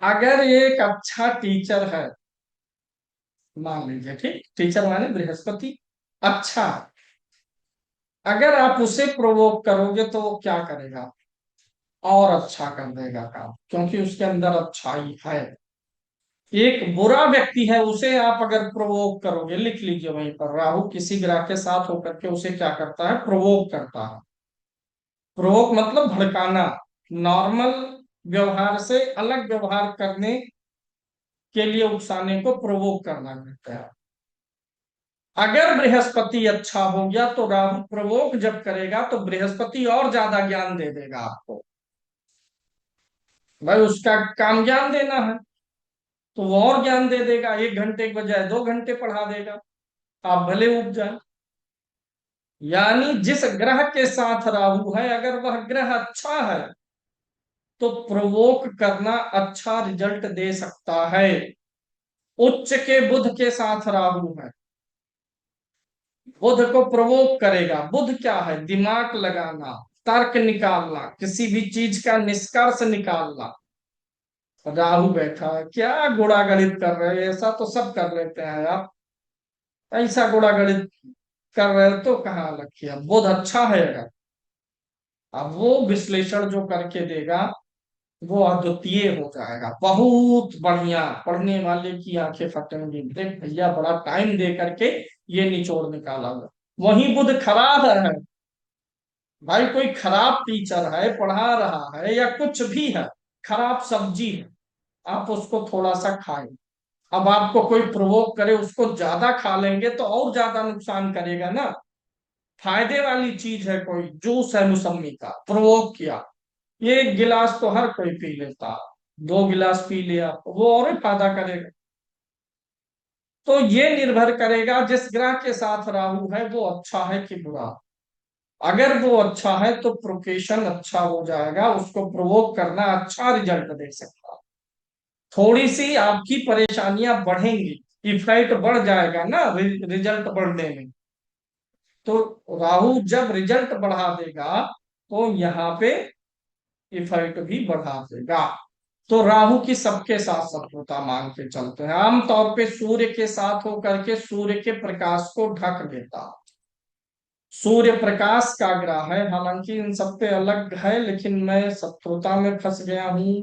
अगर ये एक अच्छा टीचर है, मान लीजिए, ठीक, टीचर माने बृहस्पति अच्छा, अगर आप उसे प्रोवोक करोगे तो वो क्या करेगा, और अच्छा कर देगा काम, क्योंकि उसके अंदर अच्छाई है। एक बुरा व्यक्ति है, उसे आप अगर प्रोवोक करोगे, लिख लीजिए वहीं पर, राहु किसी ग्रह के साथ होकर के उसे क्या करता है, प्रोवोक करता है। प्रोवोक मतलब भड़काना, नॉर्मल व्यवहार से अलग व्यवहार करने के लिए उकसाने को प्रोवोक करना कहते हैं। अगर बृहस्पति अच्छा हो गया तो राहु प्रवोक जब करेगा तो बृहस्पति और ज्यादा ज्ञान दे देगा आपको। भाई उसका काम ज्ञान देना है, तो वो और ज्ञान दे देगा, 1 घंटे के बजाय 2 घंटे पढ़ा देगा, आप भले उब जाए। यानी जिस ग्रह के साथ राहु है, अगर वह ग्रह अच्छा है तो प्रवोक करना अच्छा रिजल्ट दे सकता है। उच्च के बुध के साथ राहु है, बुध को प्रवोक करेगा। बुध क्या है, दिमाग लगाना, तर्क निकालना, किसी भी चीज का निष्कर्ष निकालना। राहु बैठा है, क्या गुणा गणित कर रहे हैं, ऐसा तो सब कर लेते हैं आप, ऐसा गुणा गणित कर रहे हो तो कहाँ अलग किया। बुध अच्छा है अगर, अब वो विश्लेषण जो करके देगा वो अद्वितीय हो जाएगा, बहुत बढ़िया। पढ़ने वाले की आंखें फटेंगी, देख भैया बड़ा टाइम दे करके ये निचोड़ निकाला हुआ। वही बुध खराब है भाई, कोई खराब टीचर है पढ़ा रहा है या कुछ भी है, खराब सब्जी है, आप उसको थोड़ा सा खाएं। अब आपको कोई प्रोवोक करे, उसको ज्यादा खा लेंगे तो और ज्यादा नुकसान करेगा ना। फायदे वाली चीज है, कोई जूस है मौसम्मी का, प्रोवोक किया, 1 गिलास तो हर कोई पी लेता, 2 गिलास पी लिया वो और ही फायदा करेगा। तो ये निर्भर करेगा जिस ग्रह के साथ राहु है वो अच्छा है कि बुरा। अगर वो अच्छा है तो प्रोकेशन अच्छा हो जाएगा, उसको प्रोवोक करना अच्छा रिजल्ट दे सकता। थोड़ी सी आपकी परेशानियां बढ़ेंगी, इफेक्ट बढ़ जाएगा ना रिजल्ट बढ़ने में। तो राहु जब रिजल्ट बढ़ा देगा तो यहाँ पे इफेक्ट भी बढ़ा देगा। तो राहु की सबके साथ शत्रुता मान के चलते हैं, आमतौर पे सूर्य के साथ होकर के सूर्य के प्रकाश को ढक देता। सूर्य प्रकाश का ग्रह है, हालांकि इन सब पे अलग है, लेकिन मैं शत्रुता में फंस गया हूं।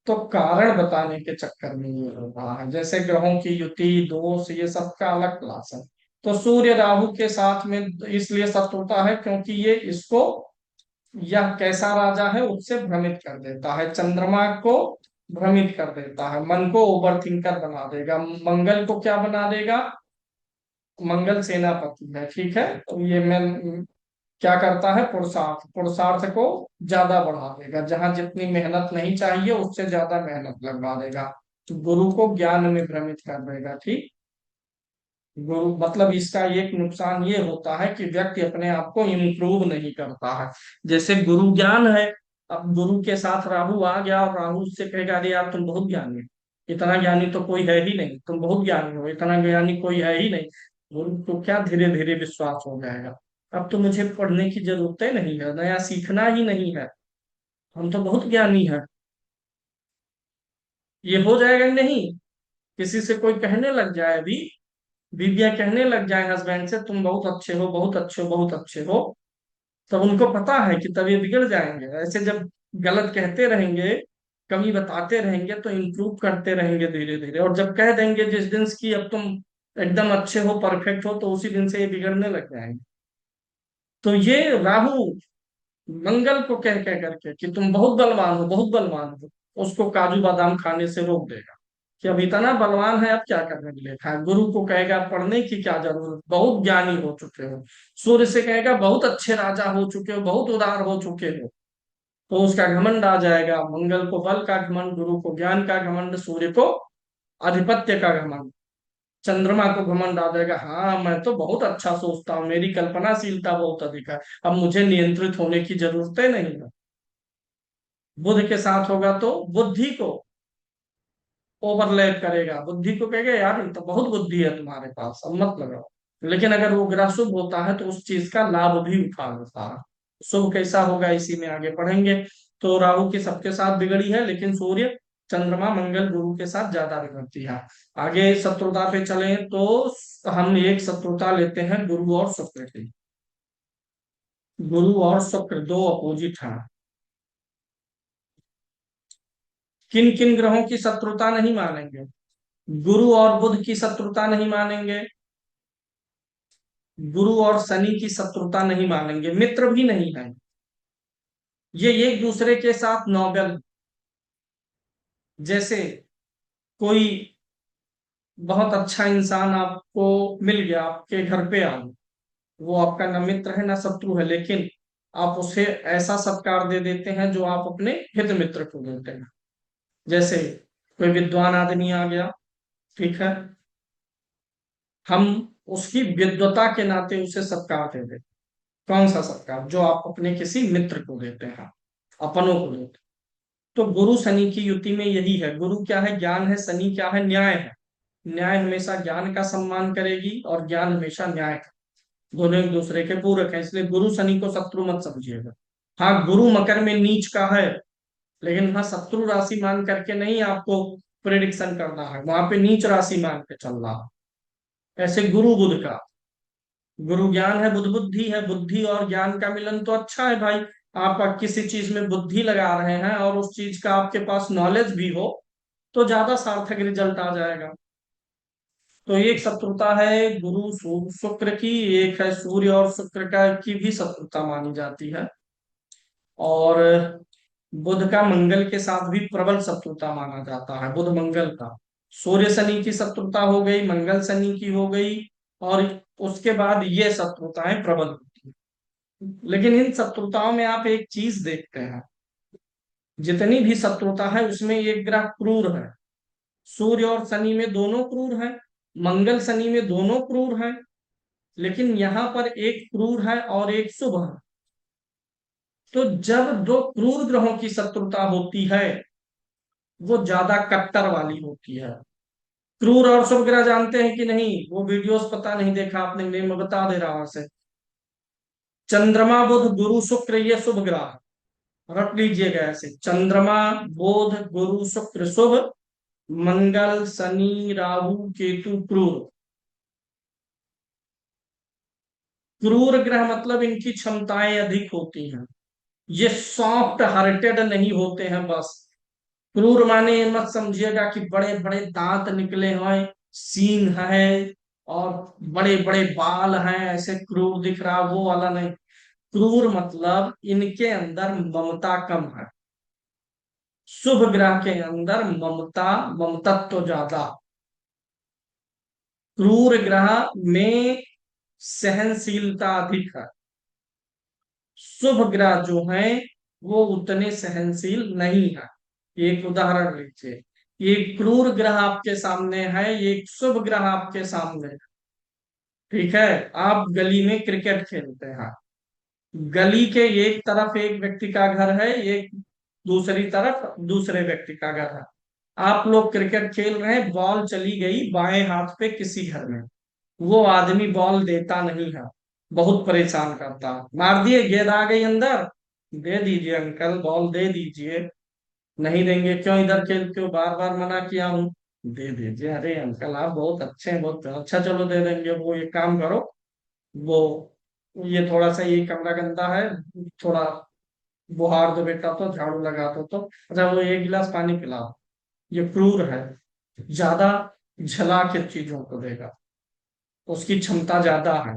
तो कारण बताने के चक्कर में ये हो रहा है, जैसे ग्रहों की युति दोष ये सब का अलग क्लास है। तो सूर्य राहु के साथ में इसलिए शत्रुता है क्योंकि ये इसको, यह कैसा राजा है उससे भ्रमित कर देता है, चंद्रमा को भ्रमित कर देता है, मन को ओवर थिंकर बना देगा। मंगल को क्या बना देगा, मंगल सेनापति है, ठीक है, तो ये मैं क्या करता है, पुरुषार्थ, पुरुषार्थ को ज्यादा बढ़ा देगा, जहां जितनी मेहनत नहीं चाहिए उससे ज्यादा मेहनत लगवा देगा। तो गुरु को ज्ञान में भ्रमित कर देगा, ठीक। गुरु मतलब इसका एक नुकसान ये होता है कि व्यक्ति अपने आप को इम्प्रूव नहीं करता है। जैसे गुरु ज्ञान है, अब गुरु के साथ राहु आ गया और राहु उससे कहेगा अरे यार तुम बहुत ज्ञानी हो, इतना ज्ञानी तो कोई है ही नहीं, तुम बहुत ज्ञानी हो, इतना ज्ञानी कोई है ही नहीं। गुरु को क्या धीरे धीरे विश्वास हो जाएगा, अब तो मुझे पढ़ने की जरूरत ही नहीं है, नया सीखना ही नहीं है, हम तो बहुत ज्ञानी है। ये हो जाएगा कि नहीं। किसी से कोई कहने लग जाए अभी, बीवियां कहने लग जाए हस्बैंड से तुम बहुत अच्छे हो, बहुत अच्छे हो, बहुत अच्छे हो, तब उनको पता है कि तब ये बिगड़ जाएंगे। ऐसे जब गलत कहते रहेंगे, कमी बताते रहेंगे तो इम्प्रूव करते रहेंगे धीरे धीरे, और जब कह देंगे जिस दिन की अब तुम एकदम अच्छे हो, परफेक्ट हो, तो उसी दिन से ये बिगड़ने लग जाएंगे। तो ये राहु मंगल को कह कह करके कि तुम बहुत बलवान हो, बहुत बलवान हो, उसको काजू बादाम खाने से रोक देगा कि अब इतना बलवान है अब क्या करने के लिए खाए। गुरु को कहेगा पढ़ने की क्या जरूरत, बहुत ज्ञानी हो चुके हो। सूर्य से कहेगा बहुत अच्छे राजा हो चुके हो, बहुत उदार हो चुके हो, तो उसका घमंड आ जाएगा। मंगल को बल का घमंड, गुरु को ज्ञान का घमंड, सूर्य को आधिपत्य का घमंड, चंद्रमा को घमंड आ जाएगा, हाँ मैं तो बहुत अच्छा सोचता हूँ, मेरी कल्पनाशीलता बहुत अधिक है, अब मुझे नियंत्रित होने की जरूरत ही नहीं है। बुध के साथ होगा तो बुद्धि को ओवरलैप करेगा, बुद्धि को कहेगा यार ये तो बहुत बुद्धि है तुम्हारे पास, अब मत लगाओ। लेकिन अगर वो ग्रह शुभ होता है तो उस चीज का लाभ भी उठा लेता है। शुभ कैसा होगा इसी में आगे पढ़ेंगे। तो राहु की सबके साथ बिगड़ी है, लेकिन सूर्य चंद्रमा मंगल गुरु के साथ ज्यादा बिगड़ती है। आगे शत्रुता पे चले तो हम एक शत्रुता लेते हैं गुरु और शुक्र की। गुरु और शुक्र दो अपोजिट हैं, किन किन ग्रहों की शत्रुता नहीं मानेंगे? गुरु और बुध की शत्रुता नहीं मानेंगे, गुरु और शनि की शत्रुता नहीं मानेंगे, मित्र भी नहीं है। ये एक दूसरे के साथ नॉबल, जैसे कोई बहुत अच्छा इंसान आपको मिल गया, आपके घर पे आ गया, वो आपका न मित्र है ना शत्रु है, लेकिन आप उसे ऐसा सत्कार दे देते हैं जो आप अपने हित मित्र को देते हैं। जैसे कोई विद्वान आदमी आ गया, ठीक है, हम उसकी विद्वता के नाते उसे सत्कार दे देते। कौन सा सत्कार? जो आप अपने किसी मित्र को देते हैं, अपनों को देते हैं। तो गुरु शनि की युति में यही है। गुरु क्या है? ज्ञान है। शनि क्या है? न्याय है। न्याय हमेशा ज्ञान का सम्मान करेगी और ज्ञान हमेशा न्याय का। दोनों एक दूसरे के पूरक हैं, इसलिए गुरु शनि को शत्रु मत समझिएगा। हाँ, गुरु मकर में नीच का है, लेकिन हाँ शत्रु राशि मान करके नहीं आपको प्रिडिक्शन करना है, वहां पे नीच राशि मान के चलना है। ऐसे गुरु बुध का, गुरु ज्ञान है, बुध बुद्धि है, बुद्धि और ज्ञान का मिलन तो अच्छा है भाई। आप किसी चीज में बुद्धि लगा रहे हैं और उस चीज का आपके पास नॉलेज भी हो, तो ज्यादा सार्थक रिजल्ट आ जाएगा। तो एक शत्रुता है गुरु शुक्र की, एक है सूर्य और शुक्र का की भी शत्रुता मानी जाती है। और बुध का मंगल के साथ भी प्रबल शत्रुता माना जाता है, बुध मंगल का। सूर्य शनि की शत्रुता हो गई, मंगल शनि की हो गई, और उसके बाद ये शत्रुताएं प्रबल होती हैं। लेकिन इन शत्रुताओं में आप एक चीज देखते हैं, जितनी भी शत्रुता है उसमें एक ग्रह क्रूर है। सूर्य और शनि में दोनों क्रूर हैं, मंगल शनि में दोनों क्रूर हैं, लेकिन यहाँ पर एक क्रूर है और एक शुभ है। तो जब दो क्रूर ग्रहों की शत्रुता होती है, वो ज्यादा कट्टर वाली होती है। क्रूर और शुभ ग्रह जानते हैं कि नहीं? वो वीडियोस पता नहीं देखा आपने, मैं बता दे रहा हूं से। चंद्रमा बुध गुरु शुक्र ये शुभ ग्रह है। रख लीजिएगा ऐसे: चंद्रमा बुध गुरु शुक्र शुभ, मंगल शनि राहु केतु क्रूर। क्रूर ग्रह मतलब इनकी क्षमताएं अधिक होती हैं, ये सॉफ्ट हार्टेड नहीं होते हैं बस। क्रूर माने ये मत समझिएगा कि बड़े बड़े दांत निकले हैं, सींग है और बड़े बड़े बाल हैं, ऐसे क्रूर दिख रहा, वो वाला नहीं। क्रूर मतलब इनके अंदर ममता कम है। शुभ ग्रह के अंदर ममता, ममतत्व ज्यादा। क्रूर ग्रह में सहनशीलता अधिक है। शुभ ग्रह जो हैं वो उतने सहनशील नहीं है। एक उदाहरण लीजिए, एक क्रूर ग्रह आपके सामने है, एक शुभ ग्रह आपके सामने है। ठीक है, आप गली में क्रिकेट खेलते हैं, गली के एक तरफ एक व्यक्ति का घर है, एक दूसरी तरफ दूसरे व्यक्ति का घर है। आप लोग क्रिकेट खेल रहे हैं, बॉल चली गई बाएं हाथ पे किसी घर में, वो आदमी बॉल देता नहीं है, बहुत परेशान करता है। मार दिए, गेंद आ गई अंदर, दे दीजिए अंकल, बॉल दे दीजिए। नहीं देंगे? क्यों? इधर खेलते हो, बार बार मना किया हूँ। दे दीजिए। अरे अंकल आप बहुत अच्छे हैं, बहुत अच्छा, चलो दे देंगे। वो एक काम करो, वो ये थोड़ा सा ये कमरा गंदा है, थोड़ा बुहार दो बेटा, तो झाड़ू लगा दो तो, अच्छा वो एक गिलास पानी पिलाओ। ये क्रूर है, ज्यादा झला के चीजों को देगा, उसकी क्षमता ज्यादा है।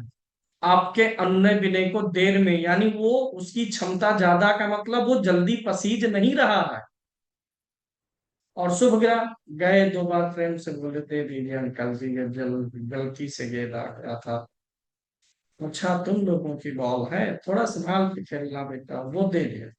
आपके अन्य विनय को देर में, यानी वो उसकी क्षमता ज्यादा का मतलब वो जल्दी पसीज नहीं रहा है। और शुभ ग्रह गए, दो बार प्रेम से बोले दे दीजिए अंकल जी, ये गलती से गेंद आ गया था। अच्छा तुम लोगों की बॉल है, थोड़ा संभाल के खेलना बेटा, वो दे दिया।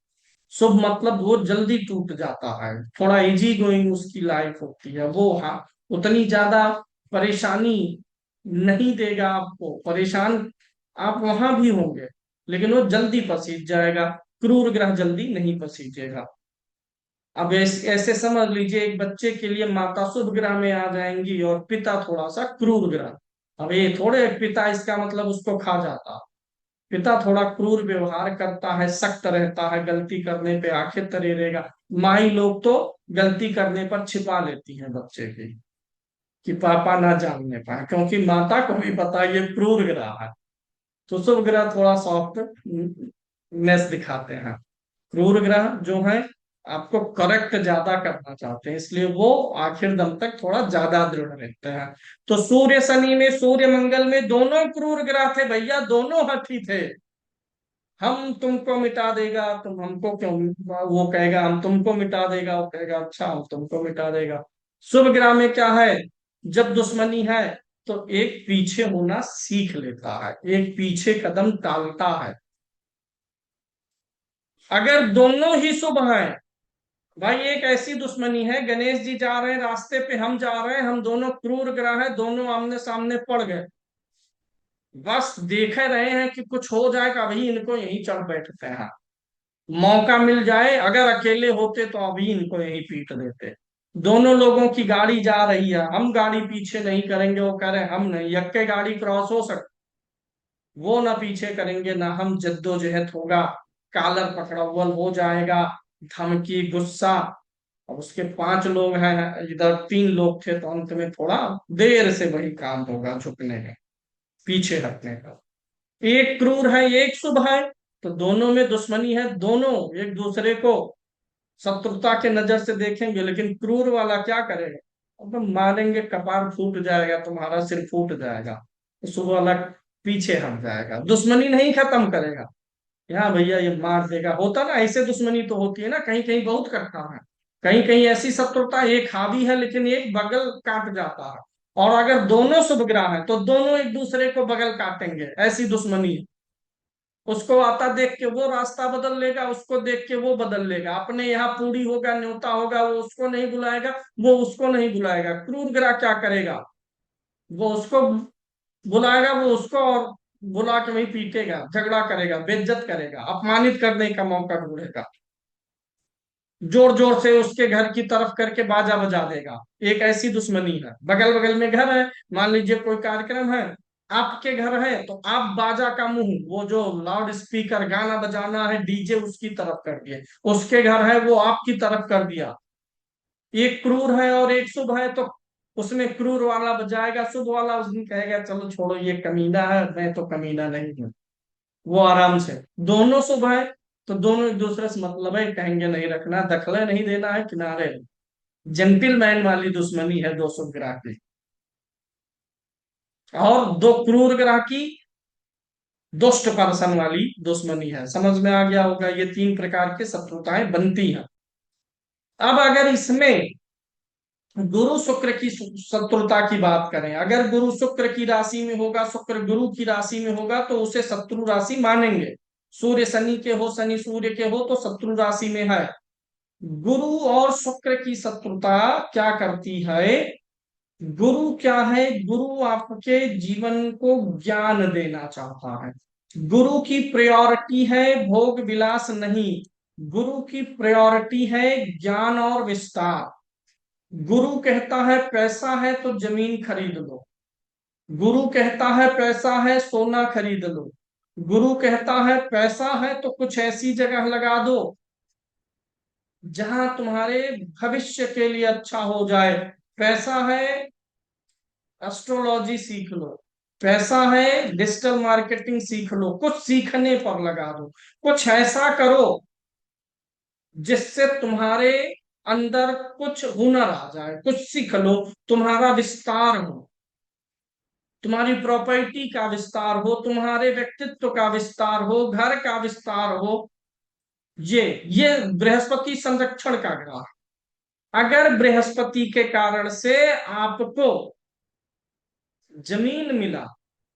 शुभ मतलब वो जल्दी टूट जाता है, थोड़ा इजी गोइंग उसकी लाइफ होती है वो। हाँ, उतनी ज्यादा परेशानी नहीं देगा आपको, परेशान आप वहां भी होंगे, लेकिन वो जल्दी पसीज जाएगा। क्रूर ग्रह जल्दी नहीं पसीजेगा। अब ऐसे समझ लीजिए, एक बच्चे के लिए माता शुभ ग्रह में आ जाएंगी और पिता थोड़ा सा क्रूर ग्रह। अब ये थोड़े पिता इसका मतलब उसको खा जाता, पिता थोड़ा क्रूर व्यवहार करता है, सख्त रहता है, गलती करने पे आंखें तरेरेगा। माई लोग तो गलती करने पर छिपा लेती हैं बच्चे की, कि पापा ना जानने पाए, क्योंकि माता को भी पता है ये क्रूर ग्रह है। तो शुभ ग्रह थोड़ा सॉफ्ट नेस दिखाते हैं। क्रूर ग्रह जो है आपको करेक्ट ज्यादा करना चाहते हैं, इसलिए वो आखिर दम तक थोड़ा ज्यादा दृढ़ रहते हैं। तो सूर्य शनि में, सूर्य मंगल में दोनों क्रूर ग्रह थे भैया, दोनों हठी थे। हम तुमको मिटा देगा, तुम हमको क्यों, वो कहेगा हम तुमको मिटा देगा, वो कहेगा अच्छा हम तुमको मिटा देगा। शुभ ग्रह में क्या है, जब दुश्मनी है तो एक पीछे होना सीख लेता है, एक पीछे कदम टालता है। अगर दोनों ही शुभ हैं, भाई एक ऐसी दुश्मनी है, गणेश जी जा रहे हैं रास्ते पे, हम जा रहे हैं, हम दोनों क्रूर ग्रह हैं, दोनों आमने सामने पड़ गए, बस देख रहे हैं कि कुछ हो जाएगा, अभी इनको यहीं चढ़ बैठते हैं। मौका मिल जाए, अगर अकेले होते तो अभी इनको यहीं पीट देते। दोनों लोगों की गाड़ी जा रही है, हम गाड़ी पीछे नहीं करेंगे, वो कह रहे हैं हम नहीं, यक्के गाड़ी क्रॉस हो सकती, वो ना पीछे करेंगे ना हम, जद्दोजहद होगा, कालर पकड़ावल हो जाएगा, धमकी गुस्सा। अब उसके 5 लोग हैं, इधर 3 लोग थे, तो अंत में थोड़ा देर से वही काम होगा, झुकने का, पीछे हटने का। एक क्रूर है एक शुभ है, तो दोनों में दुश्मनी है, दोनों एक दूसरे को शत्रुता के नजर से देखेंगे, लेकिन क्रूर वाला क्या करेगा, अब हम मारेंगे, कपार फूट जाएगा, तुम्हारा सिर फूट जाएगा, तो शुभ वाला पीछे हट जाएगा, दुश्मनी नहीं खत्म करेगा। यहाँ भैया ये मार देगा, होता ना ऐसे, दुश्मनी तो होती है ना, कहीं कहीं बहुत करता है, कहीं कहीं ऐसी शत्रुता, एक हावी है लेकिन एक बगल काट जाता है। और अगर दोनों शुभ ग्रह हैं तो दोनों एक दूसरे को बगल काटेंगे, ऐसी दुश्मनी है। उसको आता देख के वो रास्ता बदल लेगा, उसको देख के वो बदल लेगा, अपने यहाँ पूरी होगा, न्योता होगा, वो उसको नहीं बुलाएगा, वो उसको नहीं बुलाएगा। क्रूर ग्रह क्या करेगा, वो उसको बुलाएगा, वो उसको और बुला के वही पीटेगा, झगड़ा करेगा, बेइज्जत करेगा, अपमानित करने का मौका ढूंढेगा, जोर जोर से उसके घर की तरफ करके बाजा बजा देगा। एक ऐसी दुश्मनी है, बगल बगल में घर है, मान लीजिए कोई कार्यक्रम है, आपके घर है तो आप बाजा का मुंह, वो जो लाउड स्पीकर गाना बजाना है डीजे, उसकी तरफ कर दिए, उसके घर है वो आपकी तरफ कर दिया। एक क्रूर है और एक शुभ है, तो उसमें क्रूर वाला बजाएगा, शुभ वाला उस दिन कहेगा चलो छोड़ो ये कमीना है, मैं तो कमीना नहीं हूँ, वो आराम से। दोनों शुभ है तो दोनों एक दूसरे से मतलब है, कहेंगे नहीं रखना, दखले नहीं देना है, किनारे। जेंटिलमैन वाली दुश्मनी है दो शुभ ग्रह की। और दो क्रूर ग्रह की दुष्ट पर्सन वाली दुश्मनी है। समझ में आ गया होगा, ये 3 प्रकार की शत्रुताएं बनती हैं। अब अगर इसमें गुरु शुक्र की शत्रुता की बात करें, अगर गुरु शुक्र की राशि में होगा, शुक्र गुरु की राशि में होगा, तो उसे शत्रु राशि मानेंगे। सूर्य शनि के हो, शनि सूर्य के हो, तो शत्रु राशि में है। गुरु और शुक्र की शत्रुता क्या करती है, गुरु क्या है, गुरु आपके जीवन को ज्ञान देना चाहता है। गुरु की प्रायोरिटी है भोग विलास नहीं, गुरु की प्रायोरिटी है ज्ञान और विस्तार। गुरु कहता है पैसा है तो जमीन खरीद लो, गुरु कहता है पैसा है सोना खरीद लो, गुरु कहता है पैसा है तो कुछ ऐसी जगह लगा दो जहां तुम्हारे भविष्य के लिए अच्छा हो जाए। पैसा है एस्ट्रोलॉजी सीख लो, पैसा है डिजिटल मार्केटिंग सीख लो, कुछ सीखने पर लगा दो, कुछ ऐसा करो जिससे तुम्हारे अंदर कुछ हुनर आ जाए, कुछ सीख लो, तुम्हारा विस्तार हो, तुम्हारी प्रॉपर्टी का विस्तार हो, तुम्हारे व्यक्तित्व का विस्तार हो, घर का विस्तार हो। ये बृहस्पति संरक्षण का ग्रह है। अगर बृहस्पति के कारण से आपको जमीन मिला,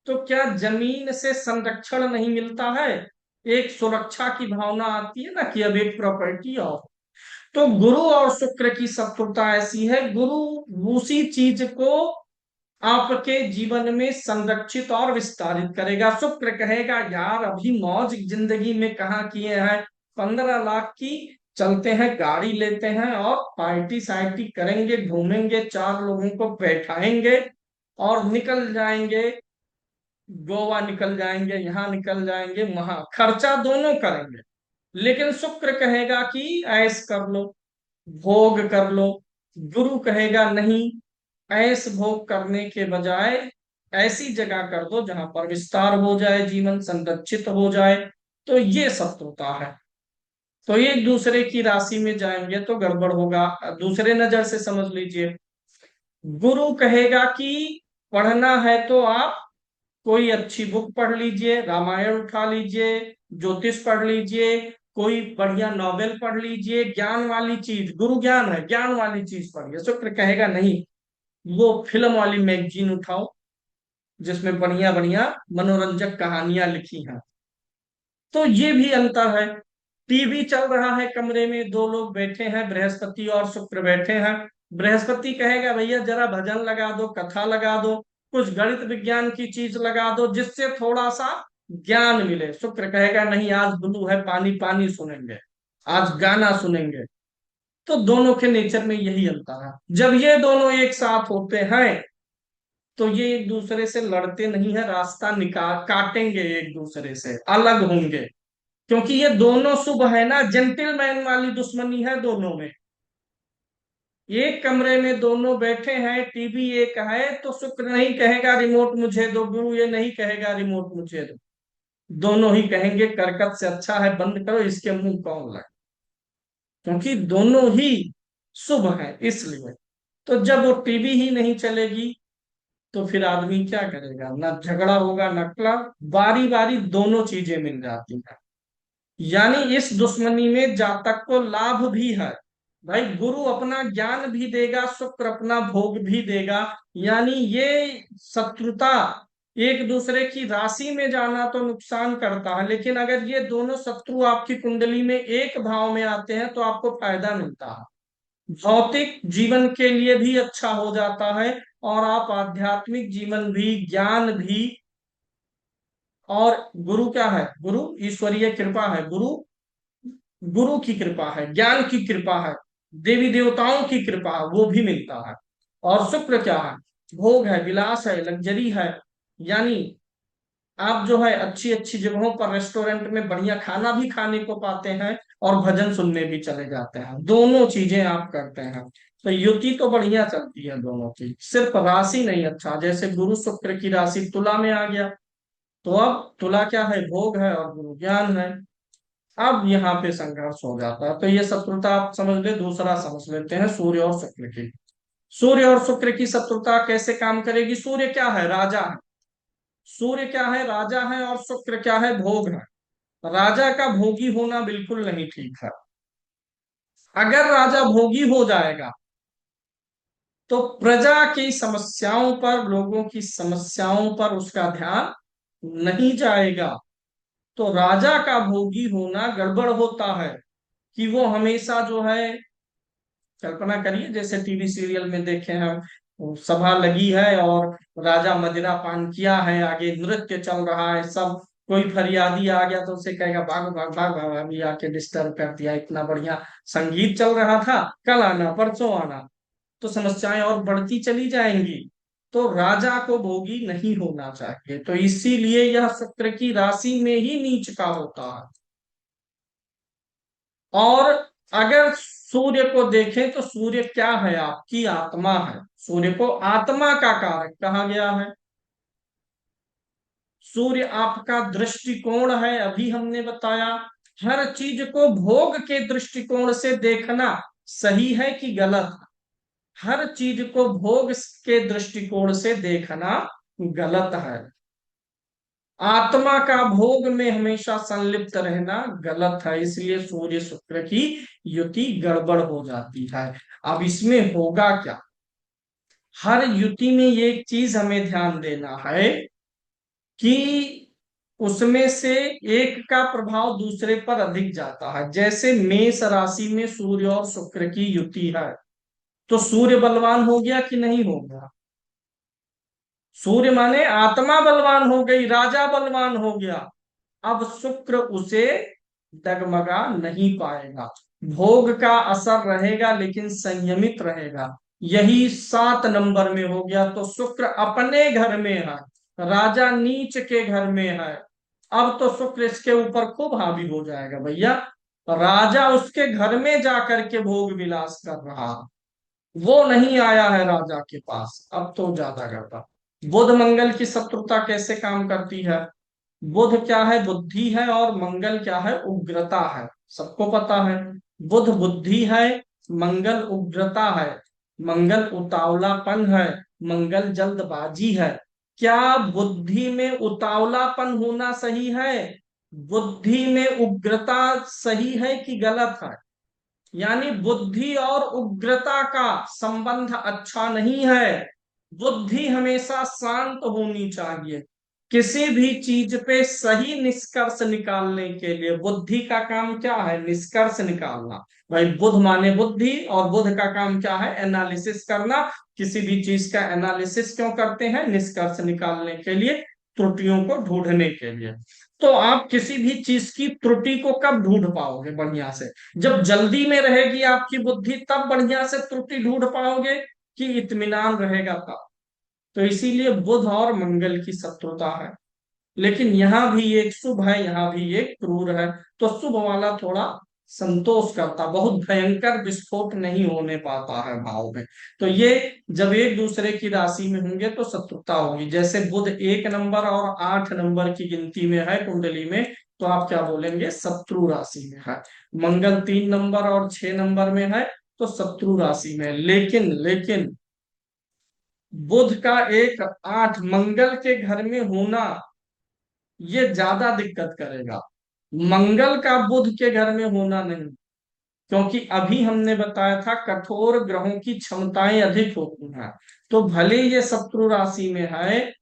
तो क्या जमीन से संरक्षण नहीं मिलता है, एक सुरक्षा की भावना आती है ना कि अब एक प्रॉपर्टी और। तो गुरु और शुक्र की शत्रुता ऐसी है, गुरु उसी चीज को आपके जीवन में संरक्षित और विस्तारित करेगा। शुक्र कहेगा यार अभी मौज जिंदगी में कहाँ किए हैं, 15 लाख की चलते हैं, गाड़ी लेते हैं और पार्टी सार्टी करेंगे, घूमेंगे, 4 लोगों को बैठाएंगे और निकल जाएंगे, गोवा निकल जाएंगे, यहाँ निकल जाएंगे, वहां खर्चा दोनों करेंगे। लेकिन शुक्र कहेगा कि ऐश कर लो, भोग कर लो। गुरु कहेगा नहीं, ऐश भोग करने के बजाय ऐसी जगह कर दो जहां पर विस्तार हो जाए, जीवन संरक्षित हो जाए। तो ये शत्रुता है। तो एक दूसरे की राशि में जाएंगे तो गड़बड़ होगा। दूसरे नजर से समझ लीजिए, गुरु कहेगा कि पढ़ना है तो आप कोई अच्छी बुक पढ़ लीजिए, रामायण उठा लीजिए, ज्योतिष पढ़ लीजिए, कोई बढ़िया नॉवेल पढ़ लीजिए, ज्ञान वाली चीज, गुरु ज्ञान है, ज्ञान वाली चीज पढ़िए। शुक्र कहेगा नहीं, वो फिल्म वाली मैगजीन उठाओ जिसमें बढ़िया बढ़िया मनोरंजक कहानियां लिखी हैं। तो ये भी अंतर है। टीवी चल रहा है कमरे में, दो लोग बैठे हैं, बृहस्पति और शुक्र बैठे हैं। बृहस्पति कहेगा भैया जरा भजन लगा दो, कथा लगा दो, कुछ गणित विज्ञान की चीज लगा दो जिससे थोड़ा सा ज्ञान मिले। शुक्र कहेगा नहीं, आज ब्लू है, पानी पानी सुनेंगे, आज गाना सुनेंगे। तो दोनों के नेचर में यही अंतर है। जब ये दोनों एक साथ होते हैं तो ये एक दूसरे से लड़ते नहीं है, रास्ता निकाल काटेंगे, एक दूसरे से अलग होंगे। क्योंकि ये दोनों शुभ है ना, जेंटलमैन वाली दुश्मनी है दोनों में। एक कमरे में दोनों बैठे हैं, टीवी एक है, तो शुक्र नहीं कहेगा रिमोट मुझे दो, गुरु ये नहीं कहेगा रिमोट मुझे दो। दोनों ही कहेंगे करकट से अच्छा है बंद करो, इसके मुंह कौन लगे। क्योंकि दोनों ही शुभ है इसलिए। तो जब वो टीवी ही नहीं चलेगी तो फिर आदमी क्या करेगा, ना झगड़ा होगा ना कला, बारी बारी दोनों चीजें मिल जाती हैं। यानी इस दुश्मनी में जातक को लाभ भी है। भाई गुरु अपना ज्ञान भी देगा, शुक्र अपना भोग भी देगा। यानी ये शत्रुता, एक दूसरे की राशि में जाना तो नुकसान करता है, लेकिन अगर ये दोनों शत्रु आपकी कुंडली में एक भाव में आते हैं तो आपको फायदा मिलता है। भौतिक जीवन के लिए भी अच्छा हो जाता है, और आप आध्यात्मिक जीवन भी, ज्ञान भी। और गुरु क्या है, गुरु ईश्वरीय कृपा है, गुरु गुरु की कृपा है, ज्ञान की कृपा है, देवी देवताओं की कृपा है, वो भी मिलता है। और शुक्र क्या है, भोग है, विलास है, लग्जरी है। यानी आप जो है अच्छी अच्छी जगहों पर, रेस्टोरेंट में बढ़िया खाना भी खाने को पाते हैं और भजन सुनने भी चले जाते हैं, दोनों चीजें आप करते हैं। तो युति तो बढ़िया चलती है दोनों की, सिर्फ राशि नहीं। अच्छा, जैसे गुरु शुक्र की राशि तुला में आ गया, तो अब तुला क्या है, भोग है और गुरु ज्ञान है। अब यहाँ पे संघर्ष हो जाता है। तो ये शत्रुता आप समझ ले। दूसरा समझ लेते हैं सूर्य और शुक्र की। सूर्य और शुक्र की शत्रुता कैसे काम करेगी। सूर्य क्या है, राजा है। सूर्य क्या है, राजा है, और शुक्र क्या है, भोग है। राजा का भोगी होना बिल्कुल नहीं ठीक है। अगर राजा भोगी हो जाएगा तो प्रजा की समस्याओं पर, लोगों की समस्याओं पर उसका ध्यान नहीं जाएगा। तो राजा का भोगी होना गड़बड़ होता है, कि वो हमेशा जो है, कल्पना करिए जैसे टीवी सीरियल में देखे हम, वो सभा लगी है और राजा मदिरा पान किया है, आगे नृत्य चल रहा है, सब कोई फरियादी आ गया तो उसे कहेगा भाग भाग भाग भाग, अभी आके डिस्टर्ब कर दिया, इतना बढ़िया संगीत चल रहा था, कल आना परसों आना। तो समस्याएं और बढ़ती चली जाएंगी। तो राजा को भोगी नहीं होना चाहिए, तो इसीलिए यह शुक्र की राशि में ही नीच का होता है। और अगर सूर्य को देखें तो सूर्य क्या है, आपकी आत्मा है। सूर्य को आत्मा का कारक कहा गया है। सूर्य आपका दृष्टिकोण है, अभी हमने बताया। हर चीज को भोग के दृष्टिकोण से देखना सही है कि गलत। हर चीज को भोग के दृष्टिकोण से देखना गलत है। आत्मा का भोग में हमेशा संलिप्त रहना गलत है, इसलिए सूर्य शुक्र की युति गड़बड़ हो जाती है। अब इसमें होगा क्या, हर युति में ये एक चीज हमें ध्यान देना है कि उसमें से एक का प्रभाव दूसरे पर अधिक जाता है। जैसे मेष राशि में सूर्य और शुक्र की युति है, तो सूर्य बलवान हो गया कि नहीं हो गया। सूर्य माने आत्मा बलवान हो गई, राजा बलवान हो गया। अब शुक्र उसे डगमगा नहीं पाएगा। भोग का असर रहेगा लेकिन संयमित रहेगा। यही 7 नंबर में हो गया। तो शुक्र अपने घर में है, राजा नीच के घर में है। अब तो शुक्र इसके ऊपर खूब हावी हो जाएगा भैया। राजा उसके घर में जाकर के भोग विलास कर रहा, वो नहीं आया है राजा के पास, अब तो ज्यादा करता। बुध मंगल की शत्रुता कैसे काम करती है। बुध क्या है, बुद्धि है, और मंगल क्या है, उग्रता है। सबको पता है। बुध बुद्धि है, मंगल उग्रता है, मंगल उतावलापन है, मंगल जल्दबाजी है। क्या बुद्धि में उतावलापन होना सही है, बुद्धि में उग्रता सही है कि गलत है? यानी बुद्धि और उग्रता का संबंध अच्छा नहीं है। बुद्धि हमेशा शांत होनी चाहिए। किसी भी चीज पे सही निष्कर्ष निकालने के लिए बुद्धि का काम क्या है? निष्कर्ष निकालना। भाई बुध माने बुद्धि, और बुध का काम क्या है? एनालिसिस करना। किसी भी चीज का एनालिसिस क्यों करते हैं? निष्कर्ष निकालने के लिए, त्रुटियों को ढूंढने के लिए। तो आप किसी भी चीज की त्रुटि को कब ढूंढ पाओगे बढ़िया से? जब जल्दी में रहेगी आपकी बुद्धि, तब बढ़िया से त्रुटि ढूंढ पाओगे, कि इत्मीनान रहेगा तब? तो इसीलिए बुध और मंगल की शत्रुता है। लेकिन यहाँ भी एक शुभ है, यहाँ भी एक क्रूर है। तो शुभ वाला थोड़ा संतोष करता, बहुत भयंकर विस्फोट नहीं होने पाता है भाव में। तो ये जब एक दूसरे की राशि में होंगे तो शत्रुता होगी। जैसे बुध 1 नंबर और 8 नंबर की गिनती में है कुंडली में, तो आप क्या बोलेंगे? शत्रु राशि में है। मंगल 3 नंबर और 6 नंबर में है, तो शत्रु राशि में है। लेकिन लेकिन बुध का एक 8 मंगल के घर में होना, ये ज्यादा दिक्कत करेगा। मंगल का बुध के घर में होना नहीं। क्योंकि अभी हमने बताया था कठोर ग्रहों की क्षमताएं अधिक होती हैं। तो भले ये शत्रु राशि में है,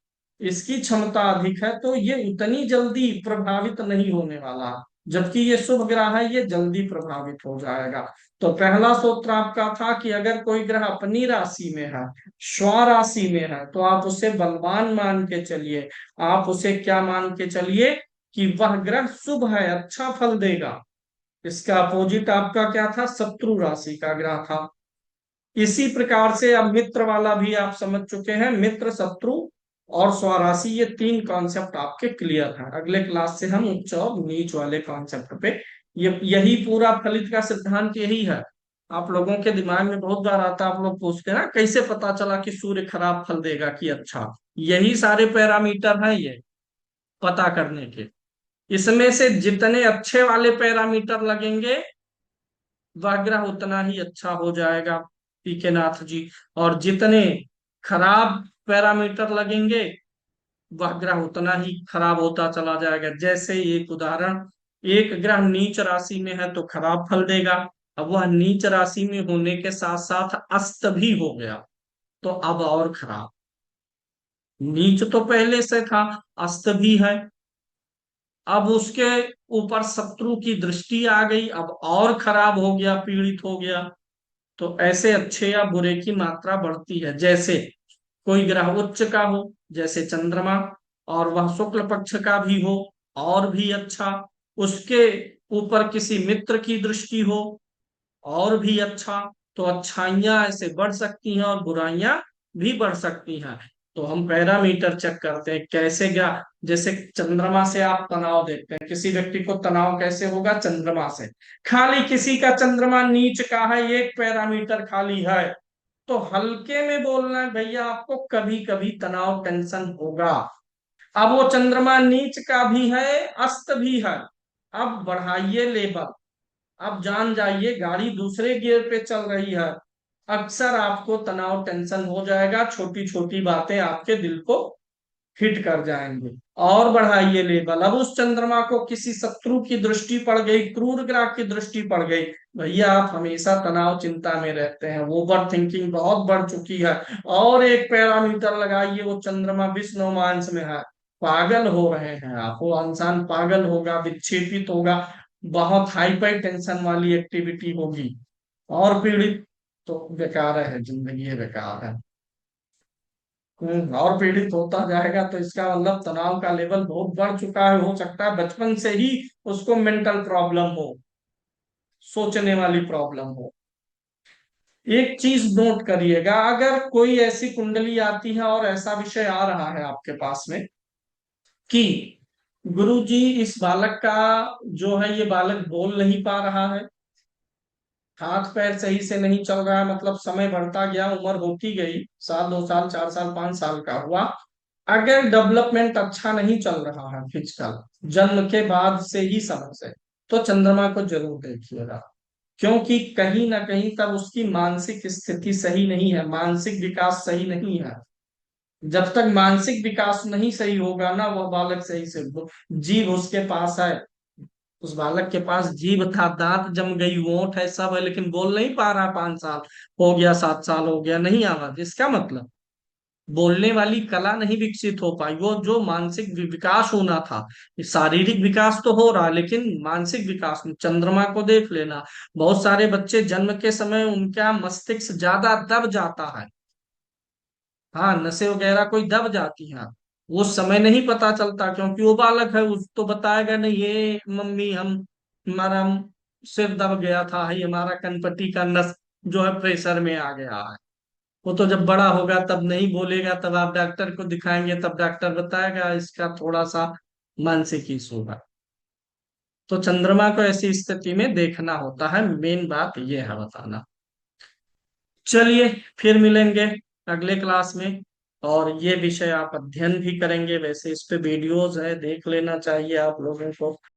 इसकी क्षमता अधिक है, तो ये उतनी जल्दी प्रभावित नहीं होने वाला। जबकि ये शुभ ग्रह है, ये जल्दी प्रभावित हो जाएगा। तो पहला सूत्र आपका था कि अगर कोई ग्रह अपनी राशि में है, स्व राशि में है, तो आप उसे बलवान मान के चलिए। आप उसे क्या मान के चलिए? कि वह ग्रह शुभ है, अच्छा फल देगा। इसका अपोजिट आपका क्या था? शत्रु राशि का ग्रह था। इसी प्रकार से अब मित्र वाला भी आप समझ चुके हैं। मित्र, शत्रु और स्वराशि, ये 3 कॉन्सेप्ट आपके क्लियर हैं। अगले क्लास से हम उच्च और नीच वाले कॉन्सेप्ट पे, ये यही पूरा फलित का सिद्धांत यही है। आप लोगों के दिमाग में बहुत बार आता है, आप लोग पूछते हैं ना कैसे पता चला कि सूर्य खराब फल देगा कि अच्छा? यही सारे पैरामीटर हैं ये पता करने के। इसमें से जितने अच्छे वाले पैरामीटर लगेंगे, वह ग्रह उतना ही अच्छा हो जाएगा पीके नाथ जी। और जितने खराब पैरामीटर लगेंगे, वह ग्रह उतना ही खराब होता चला जाएगा। जैसे एक उदाहरण, एक ग्रह नीच राशि में है तो खराब फल देगा। अब वह नीच राशि में होने के साथ साथ अस्त भी हो गया, तो अब और खराब। नीच तो पहले से था, अस्त भी है, अब उसके ऊपर शत्रु की दृष्टि आ गई, अब और खराब हो गया, पीड़ित हो गया। तो ऐसे अच्छे या बुरे की मात्रा बढ़ती है। जैसे कोई ग्रह उच्च का हो, जैसे चंद्रमा, और वह शुक्ल पक्ष का भी हो, और भी अच्छा। उसके ऊपर किसी मित्र की दृष्टि हो, और भी अच्छा। तो अच्छाइयां ऐसे बढ़ सकती हैं और बुराइयां भी बढ़ सकती हैं। तो हम पैरामीटर चेक करते हैं कैसे क्या। जैसे चंद्रमा से आप तनाव देखते हैं, किसी व्यक्ति को तनाव कैसे होगा? चंद्रमा से। खाली किसी का चंद्रमा नीच का है, एक पैरामीटर खाली है, तो हल्के में बोलना है भैया, आपको कभी कभी तनाव टेंशन होगा। अब वो चंद्रमा नीच का भी है, अस्त भी है, अब बढ़ाइए लेवल। अब जान जाइए गाड़ी दूसरे गियर पे चल रही है, अक्सर आपको तनाव टेंशन हो जाएगा, छोटी छोटी बातें आपके दिल को हिट कर जाएंगे। और बढ़ाइए लेवल, अब उस चंद्रमा को किसी शत्रु की दृष्टि पड़ गई, क्रूर ग्रह की दृष्टि पड़ गई, भैया आप हमेशा तनाव चिंता में रहते हैं, ओवर थिंकिंग बहुत बढ़ चुकी है। और एक पैरामीटर लगाइए, वो चंद्रमा विष्णुमांश में है, पागल हो रहे हैं आप, वो इंसान पागल होगा, विक्षेपित होगा, बहुत हाइपर टेंशन वाली एक्टिविटी होगी, और पीड़ित। तो बेकार है जिंदगी, ये बेकार है। और पीड़ित होता जाएगा, तो इसका मतलब तनाव का लेवल बहुत बढ़ चुका है। हो सकता है बचपन से ही उसको मेंटल प्रॉब्लम हो, सोचने वाली प्रॉब्लम हो। एक चीज नोट करिएगा, अगर कोई ऐसी कुंडली आती है और ऐसा विषय आ रहा है आपके पास में कि गुरु जी इस बालक का जो है, ये बालक बोल नहीं पा रहा है, हाथ पैर सही से नहीं चल रहा है, मतलब समय बढ़ता गया, उम्र होती गई, साल 2 साल 4 साल 5 साल का हुआ, अगर डेवलपमेंट अच्छा नहीं चल रहा है फिजिकल, जन्म के बाद से ही समय से, तो चंद्रमा को जरूर देखिएगा, क्योंकि कहीं ना कहीं तब उसकी मानसिक स्थिति सही नहीं है, मानसिक विकास सही नहीं है। जब तक मानसिक विकास नहीं सही होगा ना, वह बालक सही से, जीभ उसके पास है, उस बालक के पास जीभ था, दांत जम गई, होंठ है, सब है, लेकिन बोल नहीं पा रहा, 5 साल हो गया, 7 साल हो गया, नहीं आवाज, इसका मतलब बोलने वाली कला नहीं विकसित हो पाई। वो जो मानसिक विकास होना था, शारीरिक विकास तो हो रहा, लेकिन मानसिक विकास में चंद्रमा को देख लेना, बहुत सारे बच्चे जन्म के समय उनका मस्तिष्क ज्यादा दब जाता है। हाँ, नसें वगैरह कोई दब जाती हैं, वो समय नहीं पता चलता, क्योंकि वो बालक है, उस तो बताएगा नहीं, ये मम्मी हम हमारा सिर दब गया था, ये हमारा कनपटी का नस जो है प्रेशर में आ गया है। वो तो जब बड़ा होगा तब नहीं बोलेगा, तब आप डॉक्टर को दिखाएंगे, तब डॉक्टर बताएगा इसका थोड़ा सा मानसिक इशू है। तो चंद्रमा को ऐसी स्थिति में देखना होता है, मेन बात ये है बताना। चलिए, फिर मिलेंगे अगले क्लास में, और ये विषय आप अध्ययन भी करेंगे, वैसे इस पे वीडियोज है, देख लेना चाहिए आप लोगों को।